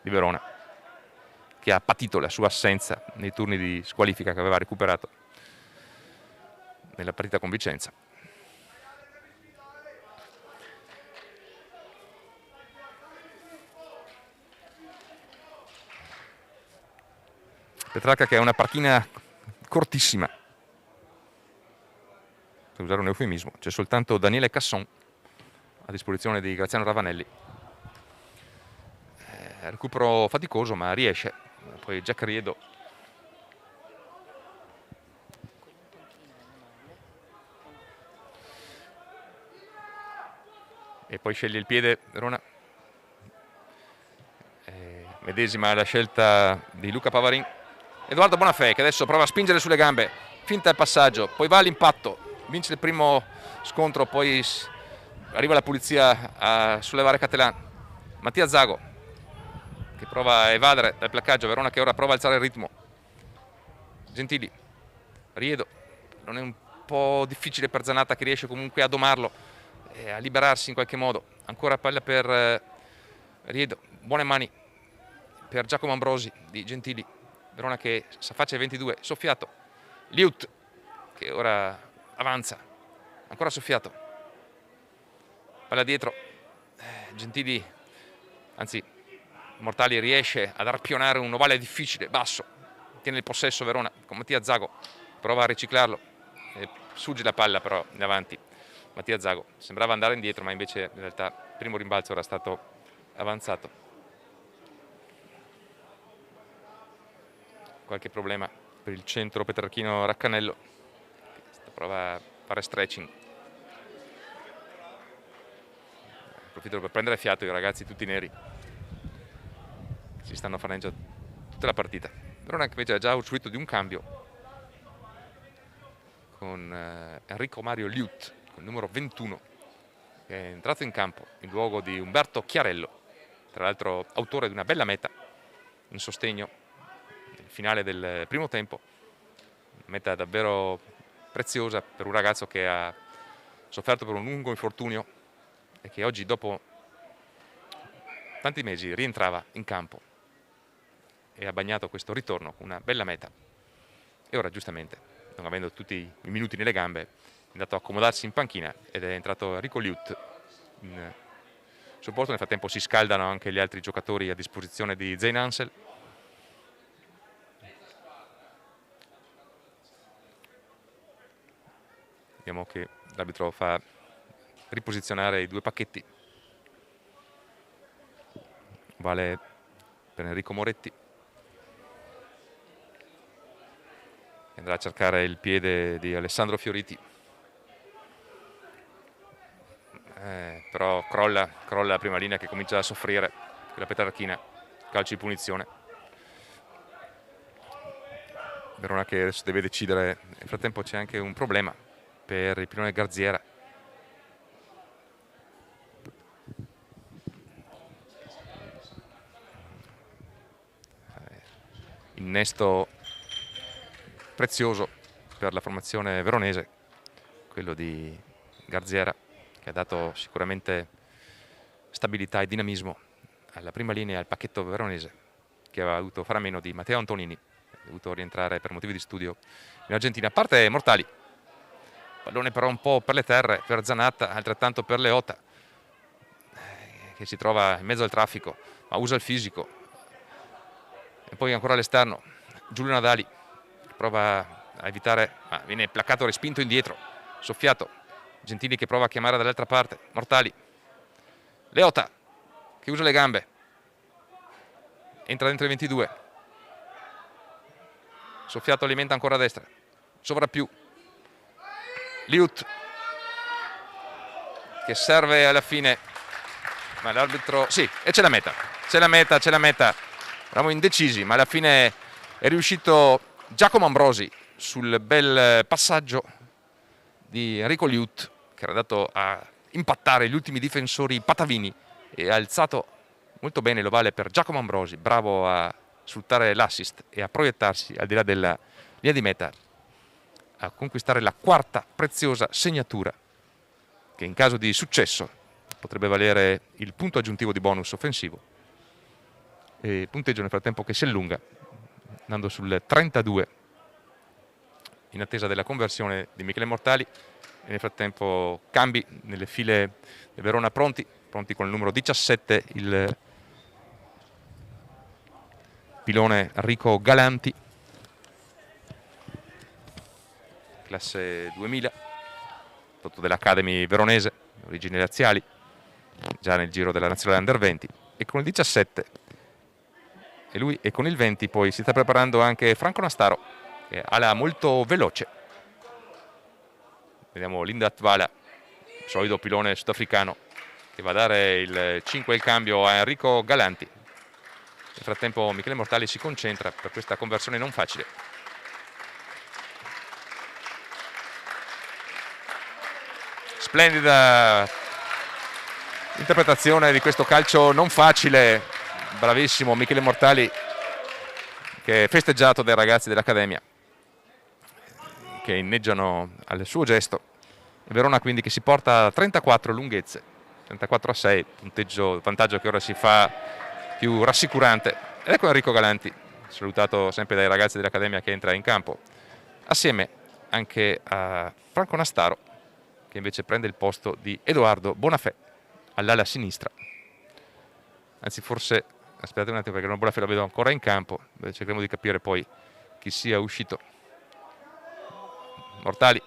di Verona che ha patito la sua assenza nei turni di squalifica che aveva recuperato nella partita con Vicenza. Petrarca che ha una panchina cortissima, per usare un eufemismo, c'è soltanto Daniele Casson a disposizione di Graziano Ravanelli. Recupero faticoso ma riesce. Poi Jack Riedo e poi sceglie il piede Verona. Medesima la scelta di Luca Pavarin. Edoardo Bonafè che adesso prova a spingere sulle gambe, finta il passaggio, poi va all'impatto, vince il primo scontro, poi arriva la polizia a sollevare Catelan. Mattia Zago che prova a evadere dal placcaggio, Verona che ora prova a alzare il ritmo. Gentili, Riedo, non è un po' difficile per Zanatta che riesce comunque a domarlo e a liberarsi in qualche modo. Ancora palla per Riedo, buone mani per Giacomo Ambrosi di Gentili. Verona che s'affaccia ai 22, Soffiato, Liut che ora avanza, ancora soffiato, palla dietro, Gentili, anzi Mortali riesce ad arpionare un ovale difficile, basso, tiene il possesso Verona con Mattia Zago, prova a riciclarlo, sfugge la palla però in avanti. Mattia Zago sembrava andare indietro, ma invece in realtà il primo rimbalzo era stato avanzato. Qualche problema per il centro petrarchino Raccanello, che prova a fare stretching. Approfitto per prendere fiato i ragazzi tutti neri, si stanno facendo tutta la partita. Verona che invece ha già usufruito di un cambio con Enrico Mario Liut, con il numero 21, che è entrato in campo in luogo di Umberto Chiarello, tra l'altro autore di una bella meta in sostegno nel finale del primo tempo, una meta davvero preziosa per un ragazzo che ha sofferto per un lungo infortunio e che oggi dopo tanti mesi rientrava in campo e ha bagnato questo ritorno con una bella meta. E ora giustamente, non avendo tutti i minuti nelle gambe, è andato a accomodarsi in panchina ed è entrato Enrico Liut in suo posto. Nel frattempo si scaldano anche gli altri giocatori a disposizione di Zain Ansel. Vediamo che l'arbitro fa riposizionare i due pacchetti. Vale per Enrico Moretti, andrà a cercare il piede di Alessandro Fioriti, però crolla la prima linea, che comincia a soffrire quella petrarchina. Calcio di punizione. Verona che adesso deve decidere. Nel frattempo c'è anche un problema per il pilone Garziera. Innesto prezioso per la formazione veronese, quello di Garziera, che ha dato sicuramente stabilità e dinamismo alla prima linea, al pacchetto veronese, che aveva dovuto fare a meno di Matteo Antonini, ha dovuto rientrare per motivi di studio in Argentina. A parte Mortali, pallone però un po' per le terre per Zanatta, altrettanto per Leota, che si trova in mezzo al traffico ma usa il fisico. E poi ancora all'esterno Giulio Nadali prova a evitare, ma viene placcato, respinto indietro, soffiato. Gentili che prova a chiamare dall'altra parte, Mortali, Leota che usa le gambe, entra dentro i 22, soffiato, alimenta ancora a destra, sovrappiù, Liut che serve alla fine, ma l'arbitro, sì, e c'è la meta. Eravamo indecisi, ma alla fine è riuscito Giacomo Ambrosi sul bel passaggio di Enrico Liut, che era andato a impattare gli ultimi difensori patavini e ha alzato molto bene l'ovale per Giacomo Ambrosi, bravo a sfruttare l'assist e a proiettarsi al di là della linea di meta, a conquistare la quarta preziosa segnatura, che in caso di successo potrebbe valere il punto aggiuntivo di bonus offensivo. E punteggio nel frattempo che si allunga, andando sul 32 in attesa della conversione di Michele Mortali. E nel frattempo cambi nelle file del Verona, pronti con il numero 17 il pilone Enrico Galanti, classe 2000, prodotto dell'Academy veronese, origini laziali, già nel giro della nazionale Under 20, e con il 17 e lui, e con il 20 poi si sta preparando anche Franco Nastaro, che ha la molto veloce. Vediamo Linda Tvala, solido pilone sudafricano, che va a dare il 5 il cambio a Enrico Galanti. Nel frattempo Michele Mortali si concentra per questa conversione non facile. Splendida interpretazione di questo calcio non facile, bravissimo Michele Mortali, che è festeggiato dai ragazzi dell'Accademia, che inneggiano al suo gesto. Verona quindi che si porta a 34 lunghezze, 34-6, punteggio, vantaggio che ora si fa più rassicurante. Ed ecco Enrico Galanti, salutato sempre dai ragazzi dell'Accademia, che entra in campo assieme anche a Franco Nastaro, che invece prende il posto di Edoardo Bonafè all'ala sinistra. Anzi, forse, aspettate un attimo perché non Bonafè lo vedo ancora in campo, cercheremo di capire poi chi sia uscito. Mortali,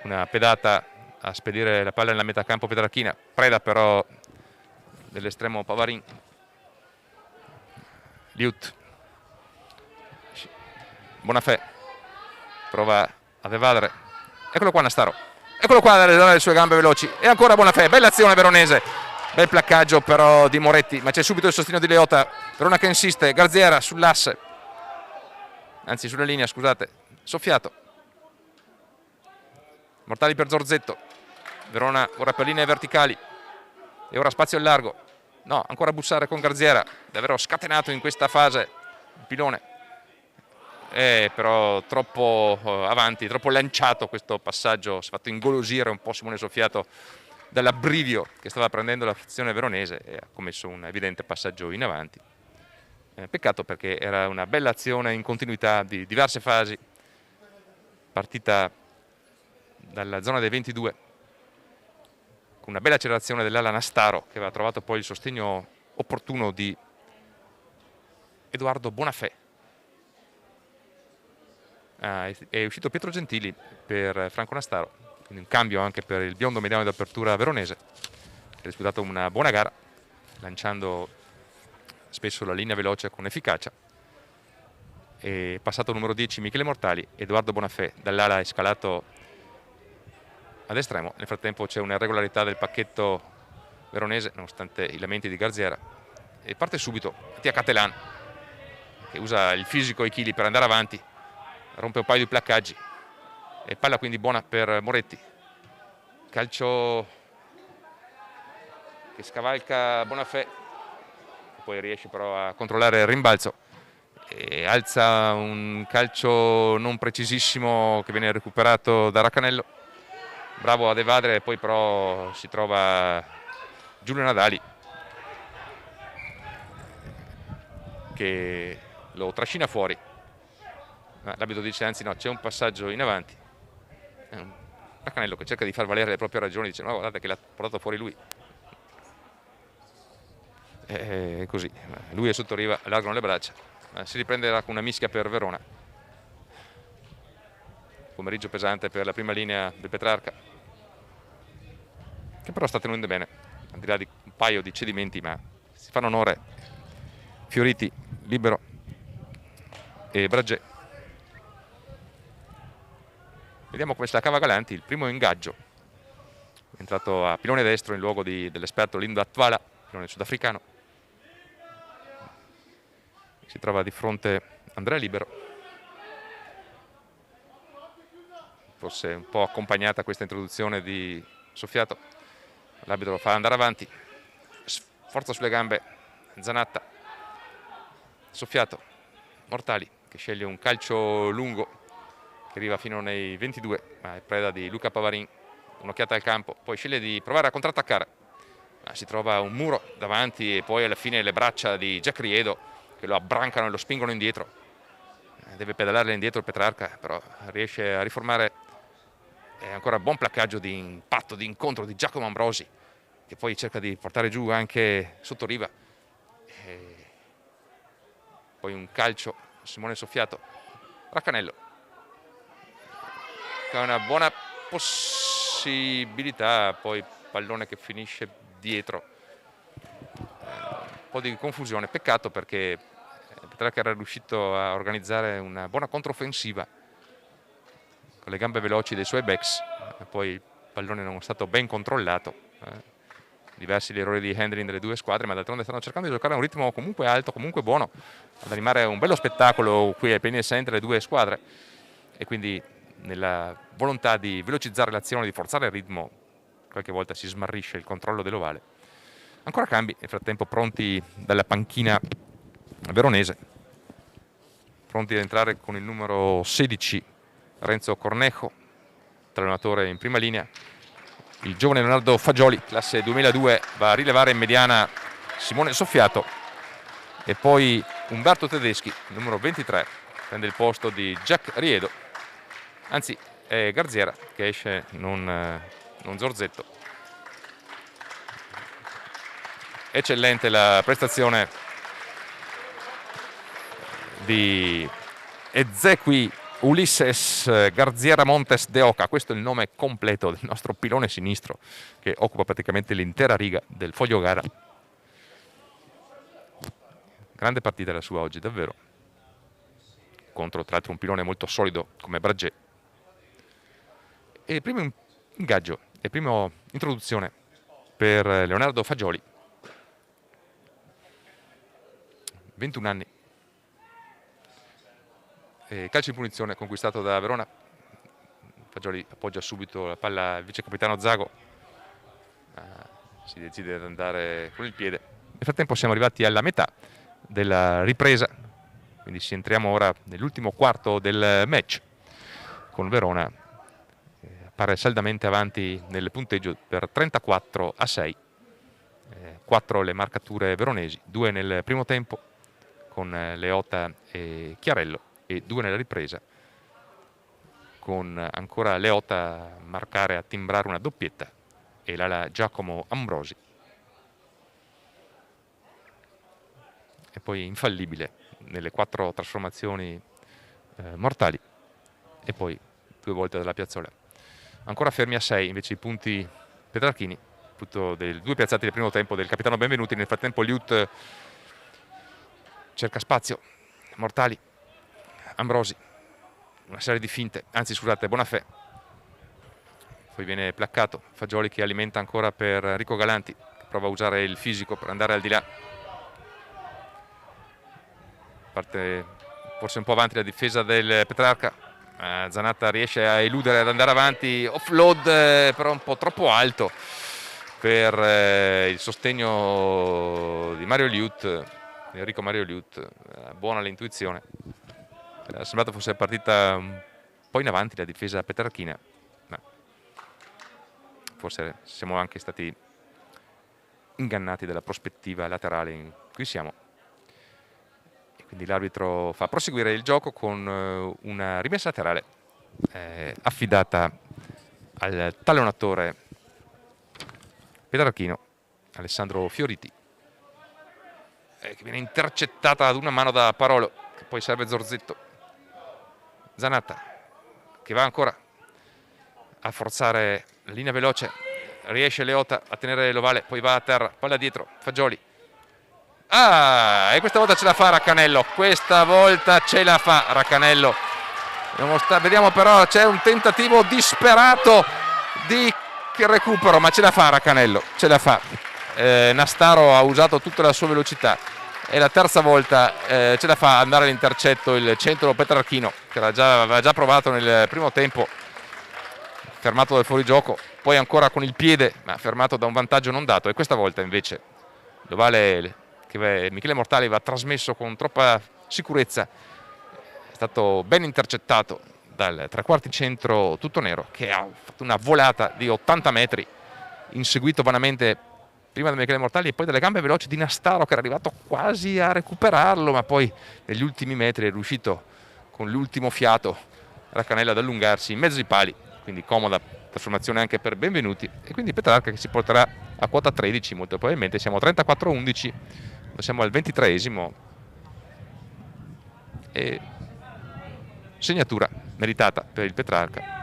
una pedata a spedire la palla nella metà campo Petrarchina, preda però dell'estremo Pavarin. Liut, Bonafè prova ad evadere, eccolo qua Nastaro, eccolo qua dalle sue gambe veloci, e ancora Bonafè, bella azione veronese, bel placcaggio però di Moretti, ma c'è subito il sostegno di Leota, Verona che insiste, Garziera sull'asse, anzi sulla linea, scusate, soffiato, Mortali per Zorzetto, Verona ora per linee verticali e ora spazio al largo, no, ancora a bussare con Garziera, davvero scatenato in questa fase il pilone, però troppo avanti, troppo lanciato questo passaggio, si è fatto ingolosire un po' Simone Soffiato dall'abbrivio che stava prendendo la fazione veronese e ha commesso un evidente passaggio in avanti. Peccato perché era una bella azione in continuità di diverse fasi, partita dalla zona dei 22 con una bella accelerazione dell'ala Nastaro che aveva trovato poi il sostegno opportuno di Edoardo Bonafè. È uscito Pietro Gentili per Franco Nastaro, quindi un cambio anche per il biondo mediano d'apertura veronese che ha disputato una buona gara lanciando spesso la linea veloce con efficacia. È passato numero 10 Michele Mortali, Edoardo Bonafè dall'ala è scalato ad estremo. Nel frattempo c'è una irregolarità del pacchetto veronese nonostante i lamenti di Garziera e parte subito Mattia Catelan che usa il fisico e i chili per andare avanti, rompe un paio di placcaggi e palla quindi buona per Moretti, calcio che scavalca Bonafè, poi riesce però a controllare il rimbalzo e alza un calcio non precisissimo che viene recuperato da Raccanello, bravo ad evadere, poi però si trova Giulio Nadali che lo trascina fuori. L'arbitro dice anzi no, c'è un passaggio in avanti. Raccanello che cerca di far valere le proprie ragioni, dice no, guardate che l'ha portato fuori lui. È così, lui è sotto riva, allargano le braccia, si riprenderà con una mischia per Verona. Pomeriggio pesante per la prima linea del Petrarca, che però sta tenendo bene, al di là di un paio di cedimenti, ma si fanno onore Fioriti, Libero e Bragè. Vediamo come se la cava Galanti, il primo ingaggio, è entrato a pilone destro in luogo dell'esperto Lindo Atwala, pilone sudafricano. Si trova di fronte Andrea Libero, forse un po' accompagnata questa introduzione di Soffiato, l'arbitro lo fa andare avanti, forza sulle gambe Zanatta, Soffiato, Mortali che sceglie un calcio lungo che arriva fino nei 22, ma è preda di Luca Pavarin, un'occhiata al campo, poi sceglie di provare a contrattaccare, ma si trova un muro davanti e poi alla fine le braccia di Jack Riedo che lo abbrancano e lo spingono indietro, deve pedalare indietro il Petrarca, però riesce a riformare. È ancora buon placcaggio di impatto, di incontro di Giacomo Ambrosi che poi cerca di portare giù anche sotto riva, poi un calcio Simone Soffiato, Raccanello che ha una buona possibilità, poi pallone che finisce dietro, un po' di confusione, peccato perché Petrarca era riuscito a organizzare una buona controffensiva con le gambe veloci dei suoi backs, poi il pallone non è stato ben controllato, diversi gli errori di handling delle due squadre, ma d'altronde stanno cercando di giocare a un ritmo comunque alto, comunque buono, ad animare un bello spettacolo qui ai pieni essenti delle due squadre, e quindi nella volontà di velocizzare l'azione, di forzare il ritmo, qualche volta si smarrisce il controllo dell'ovale. Ancora cambi, nel frattempo pronti dalla panchina veronese, pronti ad entrare con il numero 16 Renzo Cornejo, allenatore in prima linea, il giovane Leonardo Fagioli, classe 2002, va a rilevare in mediana Simone Soffiato e poi Umberto Tedeschi, numero 23, prende il posto di Jack Riedo, anzi è Garziera che esce non Zorzetto. Eccellente la prestazione di Ezequi Ulisses Garziera Montes de Oca. Questo è il nome completo del nostro pilone sinistro che occupa praticamente l'intera riga del foglio gara. Grande partita la sua oggi, davvero, contro tra l'altro un pilone molto solido come Bragè. E primo ingaggio e prima introduzione per Leonardo Fagioli, 21 anni. E calcio di punizione conquistato da Verona. Fagioli appoggia subito la palla al vice capitano Zago, si decide ad andare con il piede. Nel frattempo siamo arrivati alla metà della ripresa, quindi ci entriamo ora nell'ultimo quarto del match, con Verona appare saldamente avanti nel punteggio per 34-6. 4 le marcature veronesi, 2 nel primo tempo con Leota e Chiarello e 2 nella ripresa con ancora Leota a marcare, a timbrare una doppietta e l'ala Giacomo Ambrosi. E poi infallibile nelle 4 trasformazioni mortali e poi 2 volte dalla piazzola. Ancora fermi a 6 invece i punti Petrarchini, frutto dei 2 piazzati del primo tempo del capitano Benvenuti. Nel frattempo Liut cerca spazio, Mortali, Ambrosi, una serie di finte, anzi scusate, Bonafè, poi viene placcato. Fagioli che alimenta ancora per Enrico Galanti, che prova a usare il fisico per andare al di là, parte forse un po' avanti la difesa del Petrarca. Zanatta riesce a eludere, ad andare avanti, offload però un po' troppo alto per il sostegno di Mario Liut, Enrico Mario Liut. Buona l'intuizione, è sembrato fosse partita un po' in avanti la difesa petrarchina, ma forse siamo anche stati ingannati dalla prospettiva laterale in cui siamo. Quindi l'arbitro fa proseguire il gioco con una rimessa laterale affidata al talonatore petrarchino Alessandro Fioriti, che viene intercettata ad una mano da Parolo, che poi serve Zorzetto. Zanatta che va ancora a forzare la linea veloce, riesce Leota a tenere l'ovale, poi va a terra, palla dietro, Fagioli. E questa volta ce la fa Raccanello, questa volta ce la fa Raccanello. Vediamo però, c'è un tentativo disperato di recupero, ma ce la fa Raccanello, ce la fa. Nastaro ha usato tutta la sua velocità e la terza volta ce la fa andare all'intercetto il centro petrarchino, che aveva già provato nel primo tempo, fermato dal fuorigioco, poi ancora con il piede, ma fermato da un vantaggio non dato, e questa volta invece l'ovale che Michele Mortali aveva trasmesso con troppa sicurezza è stato ben intercettato dal trequarti centro tutto nero, che ha fatto una volata di 80 metri, inseguito vanamente prima da Michele Mortali e poi dalle gambe veloci di Nastaro, che era arrivato quasi a recuperarlo, ma poi negli ultimi metri è riuscito con l'ultimo fiato Raccanello ad allungarsi in mezzo ai pali, quindi comoda trasformazione anche per Benvenuti, e quindi Petrarca che si porterà a quota 13 molto probabilmente. Siamo a 34-11, siamo al 23esimo e segnatura meritata per il Petrarca.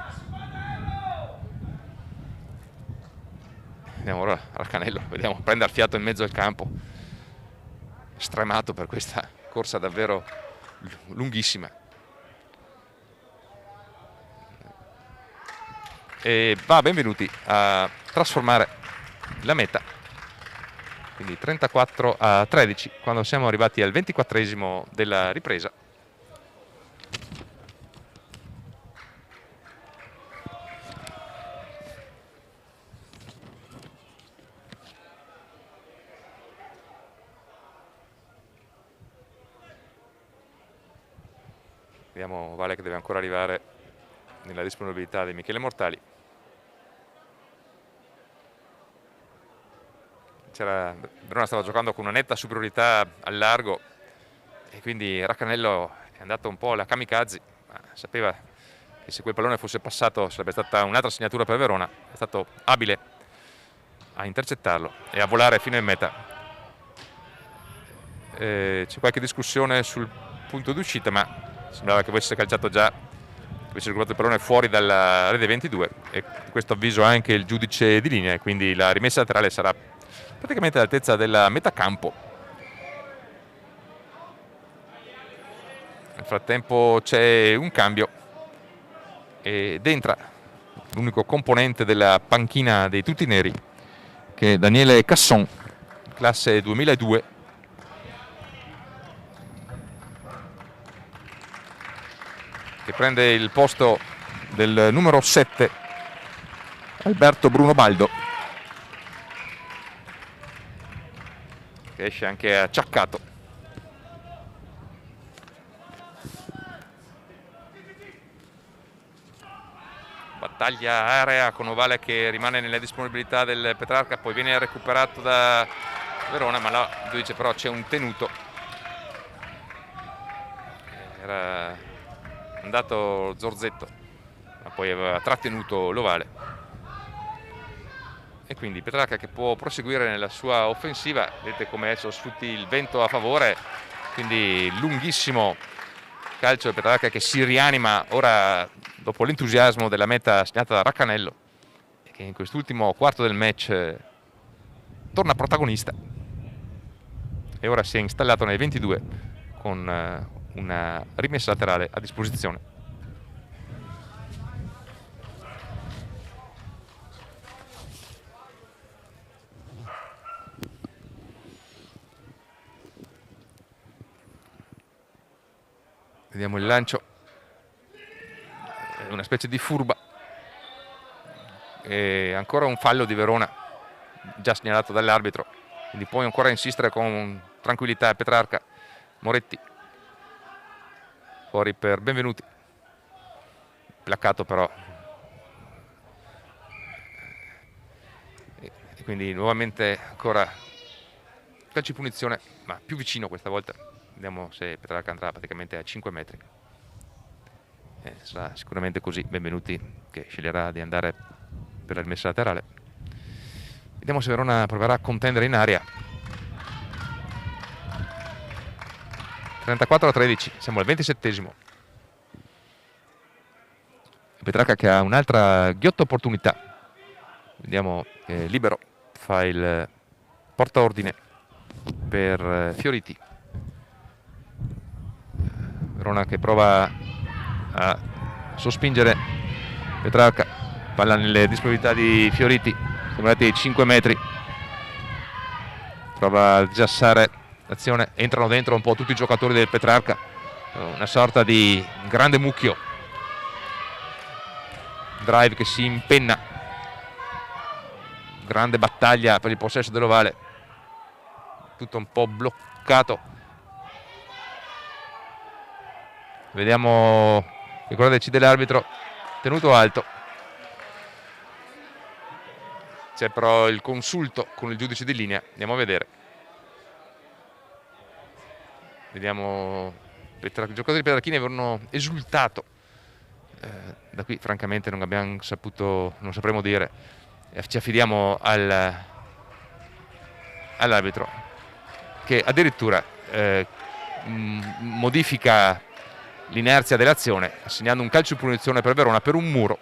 Andiamo ora a Raccanello, vediamo, prende il fiato in mezzo al campo, stremato per questa corsa davvero lunghissima. E va Benvenuti a trasformare la meta, quindi 34-13 quando siamo arrivati al 24esimo della ripresa. Vediamo Vale che deve ancora arrivare nella disponibilità di Michele Mortali. Verona stava giocando con una netta superiorità al largo e quindi Raccanello è andato un po' alla kamikaze, ma sapeva che se quel pallone fosse passato sarebbe stata un'altra segnatura per Verona. È stato abile a intercettarlo e a volare fino in meta. C'è qualche discussione sul punto d'uscita, ma sembrava che avesse calciato già, che avesse recuperato il pallone fuori dalla rete 22, e questo avviso anche il giudice di linea, e quindi la rimessa laterale sarà praticamente all'altezza della metà campo. Nel frattempo c'è un cambio ed entra l'unico componente della panchina dei tutti neri, che è Daniele Casson, classe 2002, che prende il posto del numero 7 Alberto Bruno Baldo, che esce anche acciaccato. Battaglia area con Ovale che rimane nella disponibilità del Petrarca, poi viene recuperato da Verona, ma là dice però c'è un tenuto. Era andato Zorzetto, ma poi aveva trattenuto l'Ovale, e quindi Petrarca che può proseguire nella sua offensiva. Vedete come adesso sfrutti il vento a favore, quindi lunghissimo calcio del Petrarca che si rianima ora dopo l'entusiasmo della meta segnata da Raccanello, e che in quest'ultimo quarto del match torna protagonista e ora si è installato nei 22 con una rimessa laterale a disposizione. Vediamo il lancio, è una specie di furba, e ancora un fallo di Verona già segnalato dall'arbitro, quindi può ancora insistere con tranquillità Petrarca. Moretti fuori per Benvenuti, placcato però, e quindi nuovamente ancora calcio di punizione, ma più vicino questa volta. Vediamo se Petrarca andrà praticamente a 5 metri. Sarà sicuramente così. Benvenuti che sceglierà di andare per la rimessa laterale. Vediamo se Verona proverà a contendere in aria. 34-13, siamo al 27esimo. Petrarca che ha un'altra ghiotta opportunità. Vediamo che libero fa il portaordine per Fioriti. Verona che prova a sospingere Petrarca, palla nelle disponibilità di Fioriti, siamo andati ai 5 metri, prova a giassare l'azione, entrano dentro un po' tutti i giocatori del Petrarca, una sorta di grande mucchio, drive che si impenna, grande battaglia per il possesso dell'Ovale, tutto un po' bloccato. Vediamo che cosa decide l'arbitro, tenuto alto. C'è però il consulto con il giudice di linea, andiamo a vedere. Vediamo, i giocatori petrarchini avevano esultato, da qui francamente non abbiamo saputo, non sapremo dire, ci affidiamo all'arbitro che addirittura modifica l'inerzia dell'azione assegnando un calcio di punizione per Verona per un muro,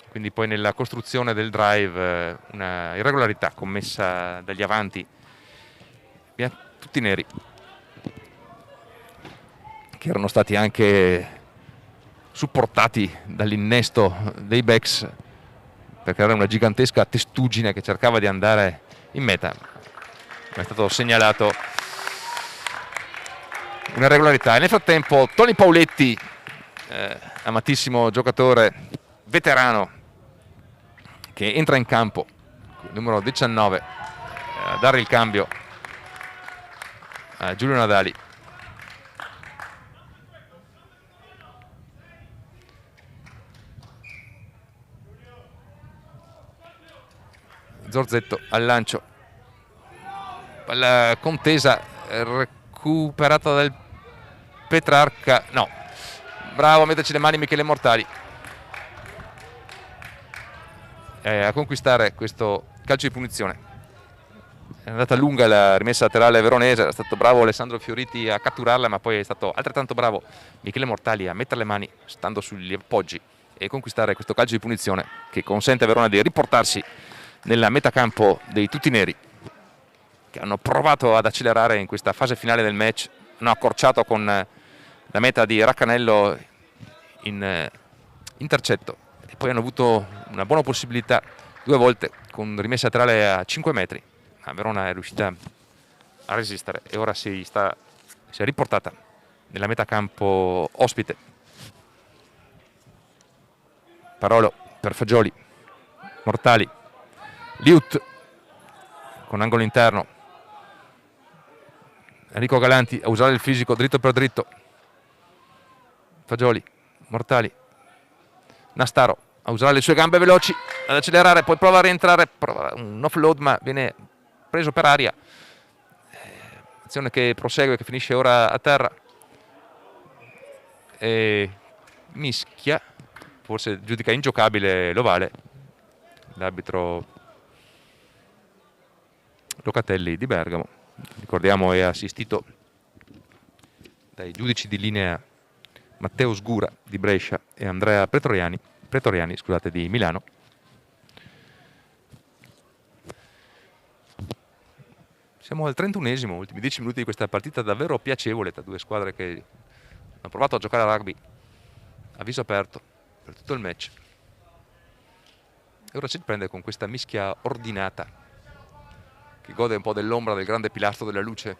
quindi poi nella costruzione del drive una irregolarità commessa dagli avanti, tutti neri, che erano stati anche supportati dall'innesto dei backs per creare una gigantesca testuggine che cercava di andare in meta, ma è stato segnalato una regolarità. E nel frattempo Tony Pauletti, amatissimo giocatore veterano, che entra in campo, numero 19, a dare il cambio a Giulio Nadali. Zorzetto al lancio, palla contesa, recuperata dal Petrarca, no, bravo a metterci le mani Michele Mortali, a conquistare questo calcio di punizione. È andata lunga la rimessa laterale veronese, era stato bravo Alessandro Fioriti a catturarla, ma poi è stato altrettanto bravo Michele Mortali a mettere le mani stando sugli appoggi e conquistare questo calcio di punizione che consente a Verona di riportarsi nella metacampo dei tutti neri, che hanno provato ad accelerare in questa fase finale del match, hanno accorciato con la meta di Raccanello in intercetto e poi hanno avuto una buona possibilità 2 volte con rimessa laterale a 5 metri. Ma Verona è riuscita a resistere e ora si è riportata nella metacampo ospite. Parolo per Fagioli, Mortali, Liut con angolo interno, Enrico Galanti a usare il fisico dritto per dritto, Fagioli, Mortali, Nastaro a usare le sue gambe veloci, ad accelerare, poi prova a rientrare, prova un offload ma viene preso per aria, azione che prosegue, che finisce ora a terra e mischia, forse giudica ingiocabile l'ovale l'arbitro Locatelli di Bergamo, ricordiamo è assistito dai giudici di linea Matteo Sgura di Brescia e Andrea Pretoriani scusate, di Milano. Siamo al 31esimo, ultimi 10 minuti di questa partita davvero piacevole tra due squadre che hanno provato a giocare a rugby a viso aperto per tutto il match. E ora si riprende con questa mischia ordinata che gode un po' dell'ombra del grande pilastro della luce.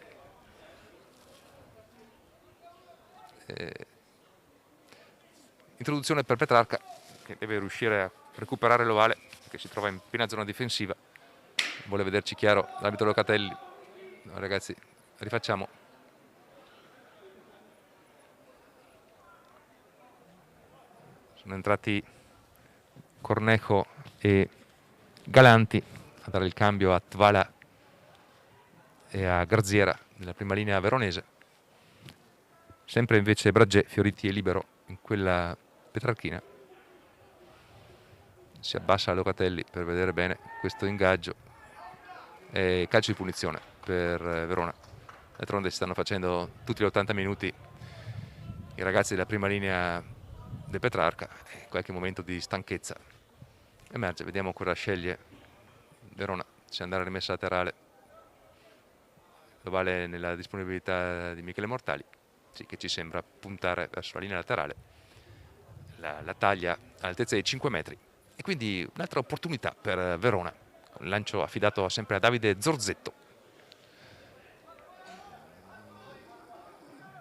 Introduzione per Petrarca che deve riuscire a recuperare l'ovale che si trova in piena zona difensiva. Vuole vederci chiaro l'arbitro Locatelli. No, ragazzi, rifacciamo. Sono entrati Cornejo e Galanti a dare il cambio a Tvala e a Garziera nella prima linea veronese. Sempre invece Bragè, Fioriti e Libero in quella petrarchina. Si abbassa Locatelli per vedere bene questo ingaggio e calcio di punizione per Verona. D'altronde si stanno facendo tutti gli 80 minuti i ragazzi della prima linea del Petrarca e qualche momento di stanchezza emerge. Vediamo cosa sceglie Verona, se andare a rimessa laterale. Lo vale nella disponibilità di Michele Mortali, sì, che ci sembra puntare verso la linea laterale, la taglia all'altezza dei 5 metri. E quindi un'altra opportunità per Verona, un lancio affidato sempre a Davide Zorzetto.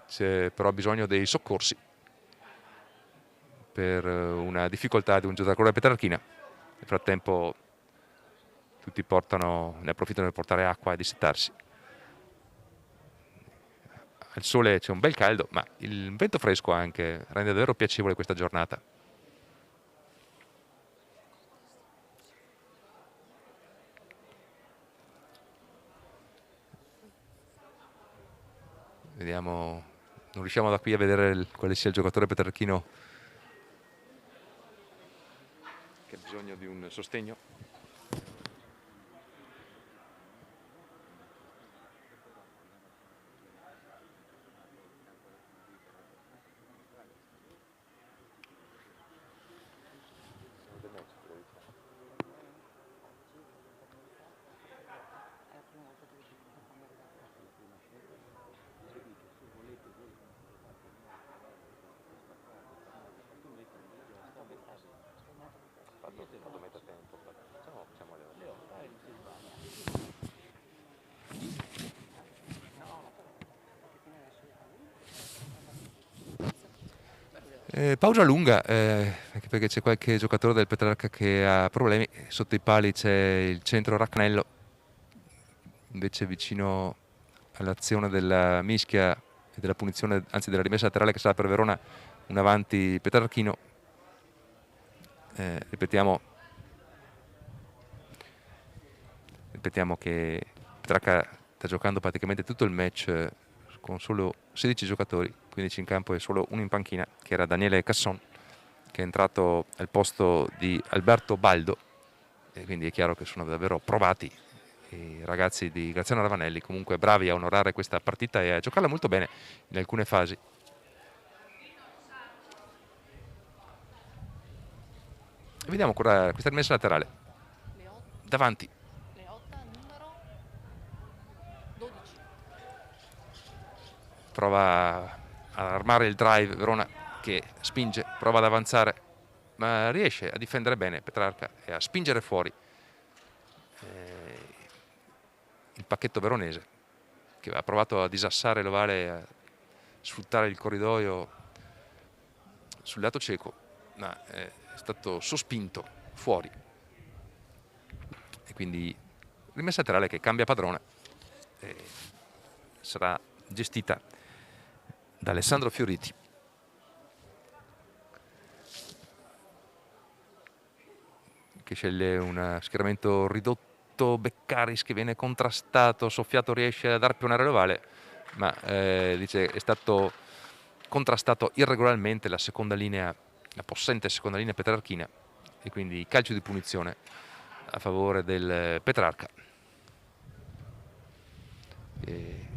C'è però bisogno dei soccorsi per una difficoltà di un giocatore petrarchina. Nel frattempo tutti ne approfittano per portare acqua e dissettarsi. Al sole c'è un bel caldo, ma il vento fresco anche rende davvero piacevole questa giornata. Vediamo, non riusciamo da qui a vedere quale sia il giocatore petrarchino che ha bisogno di un sostegno. Pausa lunga, anche perché c'è qualche giocatore del Petrarca che ha problemi. Sotto i pali c'è il centro Raccanello, invece vicino all'azione della mischia e della punizione, anzi della rimessa laterale che sarà per Verona, un avanti petrarchino. Ripetiamo che Petrarca sta giocando praticamente tutto il match con solo 16 giocatori, 15 in campo e solo uno in panchina, che era Daniele Casson, che è entrato al posto di Alberto Baldo, e quindi è chiaro che sono davvero provati i ragazzi di Graziano Ravanelli, comunque bravi a onorare questa partita e a giocarla molto bene in alcune fasi. E vediamo ancora questa rimessa laterale davanti. Prova a armare il drive Verona, che spinge, prova ad avanzare, ma riesce a difendere bene Petrarca e a spingere fuori il pacchetto veronese, che ha provato a disassare l'ovale, a sfruttare il corridoio sul lato cieco, ma è stato sospinto fuori. E quindi rimessa laterale che cambia padrone e sarà gestita da Alessandro Fioriti. Che sceglie un schieramento ridotto, Beccaris che viene contrastato, Soffiato riesce a dar pionare l'ovale, ma dice è stato contrastato irregolarmente la seconda linea, la possente seconda linea petrarchina, e quindi calcio di punizione a favore del Petrarca, che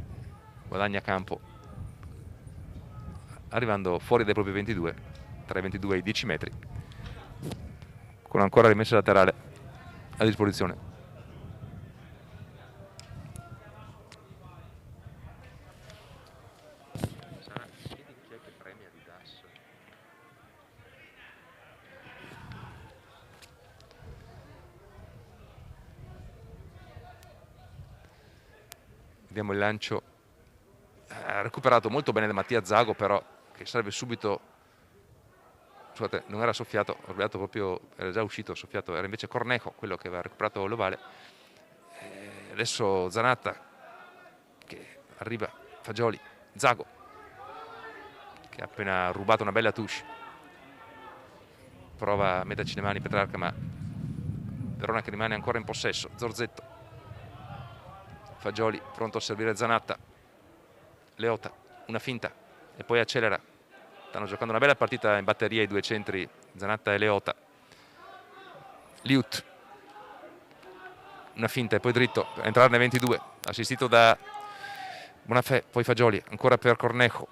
guadagna campo arrivando fuori dai propri 22, tra i 22 e i 10 metri, con ancora rimessa laterale a disposizione. Vediamo il lancio, ha recuperato molto bene da Mattia Zago, però che serve subito, scusate, non era Soffiato, ho sbagliato proprio, era già uscito Soffiato, era invece Cornejo quello che aveva recuperato l'ovale. Adesso Zanatta che arriva, Fagioli, Zago che ha appena rubato una bella touche, prova a metterci le mani Petrarca, ma Verona che rimane ancora in possesso. Zorzetto, Fagioli pronto a servire Zanatta, Leota, una finta e poi accelera. Stanno giocando una bella partita in batteria i due centri, Zanatta e Leota. Liut, una finta e poi dritto per entrare nei 22, assistito da Bonafè, poi Fagioli, ancora per Cornejo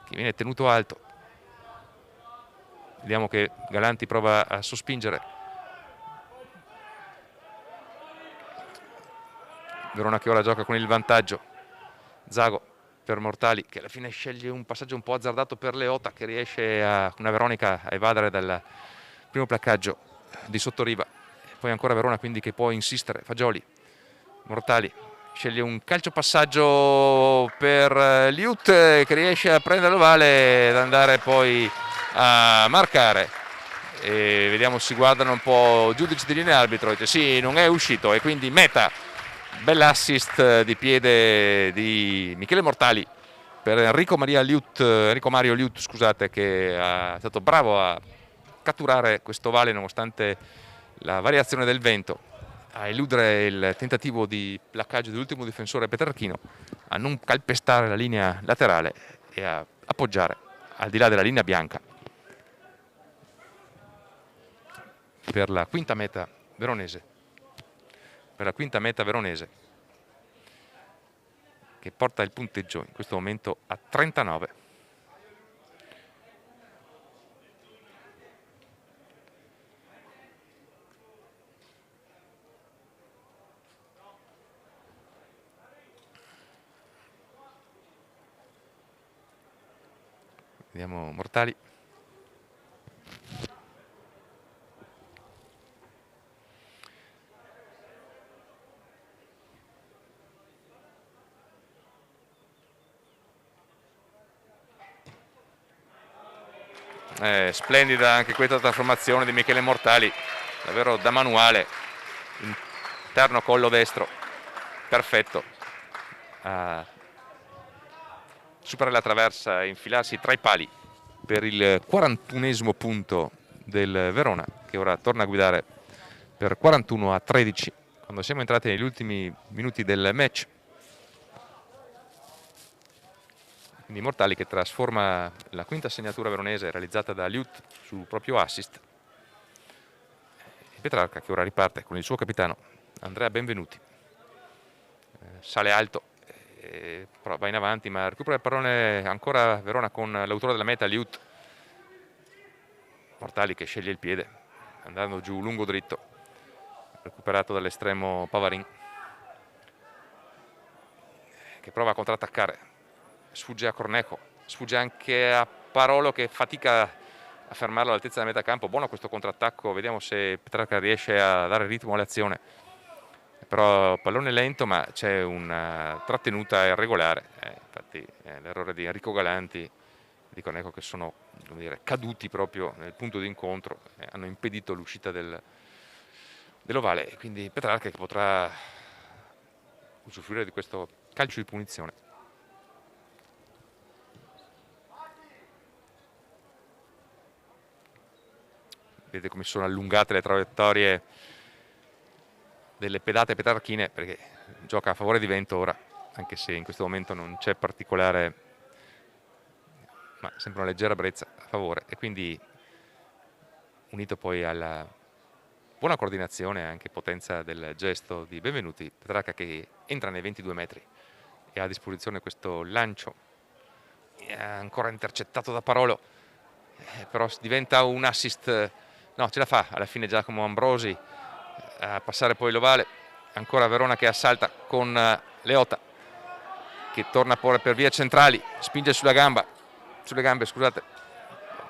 che viene tenuto alto. Vediamo che Galanti prova a sospingere. Verona che ora gioca con il vantaggio. Zago per Mortali che alla fine sceglie un passaggio un po' azzardato per Leota, che riesce a una Veronica a evadere dal primo placcaggio di sottoriva. Poi ancora Verona quindi che può insistere. Fagioli, Mortali sceglie un calcio passaggio per Liut che riesce a prendere l'ovale ed andare poi a marcare. E vediamo, si guardano un po' giudici di linea arbitro e dice sì, non è uscito, e quindi meta. Bell'assist di piede di Michele Mortali per Enrico Mario Liut, scusate, che è stato bravo a catturare questo ovale nonostante la variazione del vento, a eludere il tentativo di placcaggio dell'ultimo difensore petrarchino, a non calpestare la linea laterale e a appoggiare al di là della linea bianca per la quinta meta veronese. Che porta il punteggio in questo momento a 39. Vediamo Mortali. Splendida anche questa trasformazione di Michele Mortali, davvero da manuale, interno collo destro, perfetto, a superare la traversa e infilarsi tra i pali per il 41esimo punto del Verona, che ora torna a guidare per 41-13 quando siamo entrati negli ultimi minuti del match. quindi Mortali che trasforma la quinta segnatura veronese realizzata da Liut sul proprio assist. Petrarca che ora riparte con il suo capitano Andrea Benvenuti, sale alto, però va in avanti, ma recupera il pallone ancora Verona con l'autore della meta Liut. Mortali che sceglie il piede andando giù lungo dritto, recuperato dall'estremo Pavarin che prova a contrattaccare, sfugge a Cornejo, sfugge anche a Parolo che fatica a fermarlo all'altezza della metà campo. Buono questo contrattacco, vediamo se Petrarca riesce a dare ritmo all'azione, però pallone lento, ma c'è una trattenuta irregolare, infatti l'errore di Enrico Galanti di Cornejo che sono, come dire, caduti proprio nel punto di incontro, hanno impedito l'uscita dell'ovale, e quindi Petrarca che potrà usufruire di questo calcio di punizione. Vedete come sono allungate le traiettorie delle pedate petrarchine, perché gioca a favore di vento ora, anche se in questo momento non c'è particolare, ma sempre una leggera brezza a favore, e quindi unito poi alla buona coordinazione e anche potenza del gesto di Benvenuti, Petrarca che entra nei 22 metri e ha a disposizione questo lancio ancora intercettato da Parolo, però diventa un assist, no, ce la fa alla fine Giacomo Ambrosi a passare poi l'ovale. Ancora Verona che assalta con Leota che torna per vie centrali, spinge sulle gambe, scusate,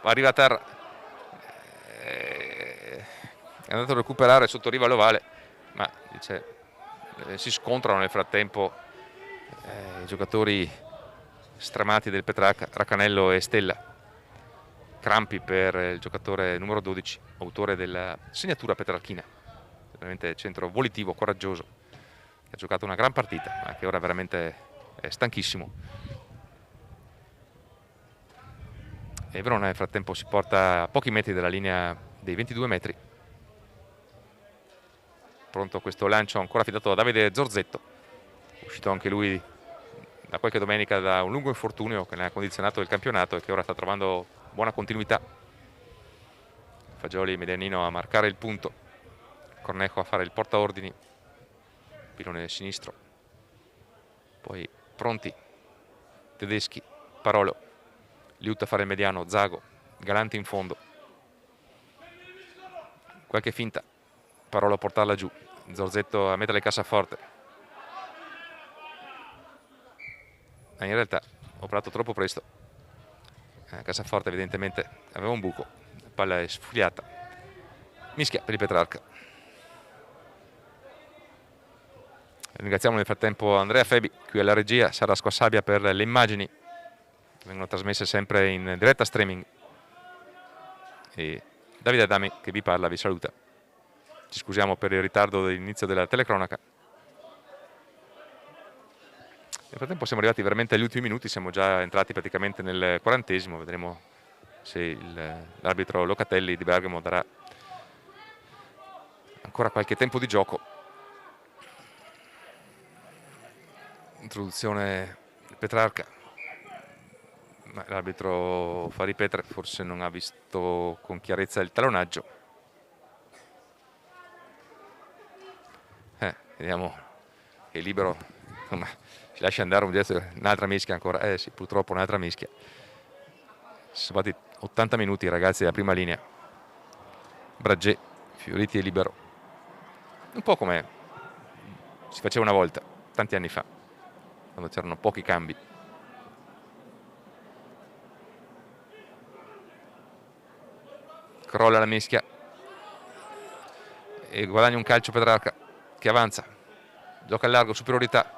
arriva a terra, è andato a recuperare sotto riva l'ovale, ma dice, si scontrano nel frattempo i giocatori stremati del Petrarca, Racanello e Stella. Crampi per il giocatore numero 12, autore della segnatura petrarchina, veramente centro volitivo, coraggioso, che ha giocato una gran partita, ma che ora veramente è stanchissimo. E Verona nel frattempo si porta a pochi metri dalla linea dei 22 metri. Pronto questo lancio ancora affidato da Davide Zorzetto, uscito anche lui da qualche domenica da un lungo infortunio che ne ha condizionato il campionato e che ora sta trovando buona continuità. Fagioli Medianino a marcare il punto, Cornejo a fare il portaordini, pilone sinistro, poi pronti Tedeschi, Parolo, Liut a fare il mediano, Zago, Galanti in fondo, qualche finta, Parolo a portarla giù, Zorzetto a mettere il cassaforte, ma in realtà ho operato troppo presto, cassaforte evidentemente aveva un buco, la palla è sfuriata, mischia per il Petrarca. Ringraziamo nel frattempo Andrea Febi qui alla regia, Sara Squassabia per le immagini che vengono trasmesse sempre in diretta streaming, e Davide Adami che vi parla vi saluta. Ci scusiamo per il ritardo dell'inizio della telecronaca. Nel frattempo siamo arrivati veramente agli ultimi minuti, siamo già entrati praticamente nel 40°, vedremo se l'arbitro Locatelli di Bergamo darà ancora qualche tempo di gioco. Introduzione Petrarca, ma l'arbitro fa ripetere, forse non ha visto con chiarezza il talonaggio. Vediamo che libero, insomma, si lascia andare un'altra mischia ancora, sì, purtroppo un'altra mischia. Sono stati 80 minuti ragazzi della prima linea. Bragè, Fioriti e libero, un po' come si faceva una volta, tanti anni fa, quando c'erano pochi cambi. Crolla la mischia e guadagna un calcio Petrarca che avanza, gioca al largo, superiorità,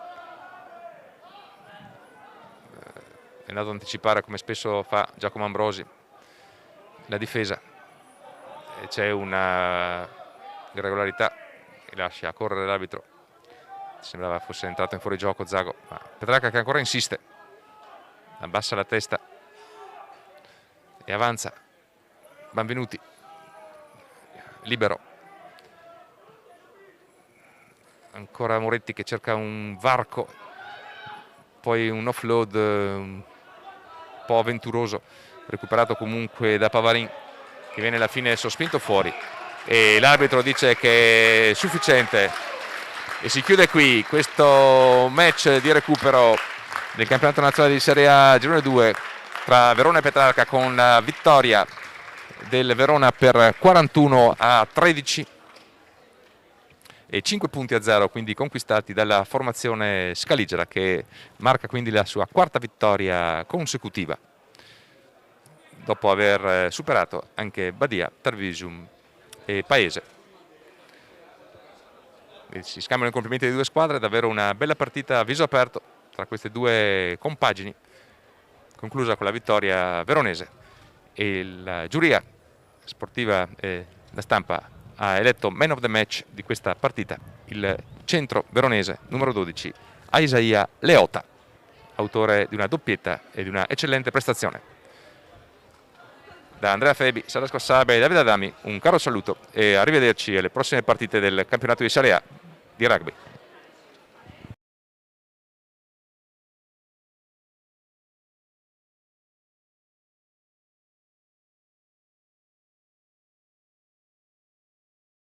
è andato ad anticipare come spesso fa Giacomo Ambrosi la difesa, e c'è una irregolarità che lascia correre l'arbitro, sembrava fosse entrato in fuorigioco Zago, ma Petrarca che ancora insiste, abbassa la testa e avanza. Benvenuti, libero, ancora Moretti che cerca un varco, poi un offload po' avventuroso, recuperato comunque da Pavarin, che viene alla fine sospinto fuori, e l'arbitro dice che è sufficiente e si chiude qui questo match di recupero del campionato nazionale di Serie A Girone 2 tra Verona e Petrarca, con la vittoria del Verona per 41-13 e 5 punti a 0 quindi conquistati dalla formazione scaligera, che marca quindi la sua quarta vittoria consecutiva dopo aver superato anche Badia, Tarvisum e Paese. E si scambiano i complimenti delle due squadre, davvero una bella partita a viso aperto tra queste due compagini, conclusa con la vittoria veronese, e la giuria sportiva la stampa ha eletto man of the match di questa partita il centro veronese numero 12 Isaia Leota, autore di una doppietta e di una eccellente prestazione. Da Andrea Febi, Sara Squassabe e Davide Adami un caro saluto e arrivederci alle prossime partite del campionato di Serie A di rugby.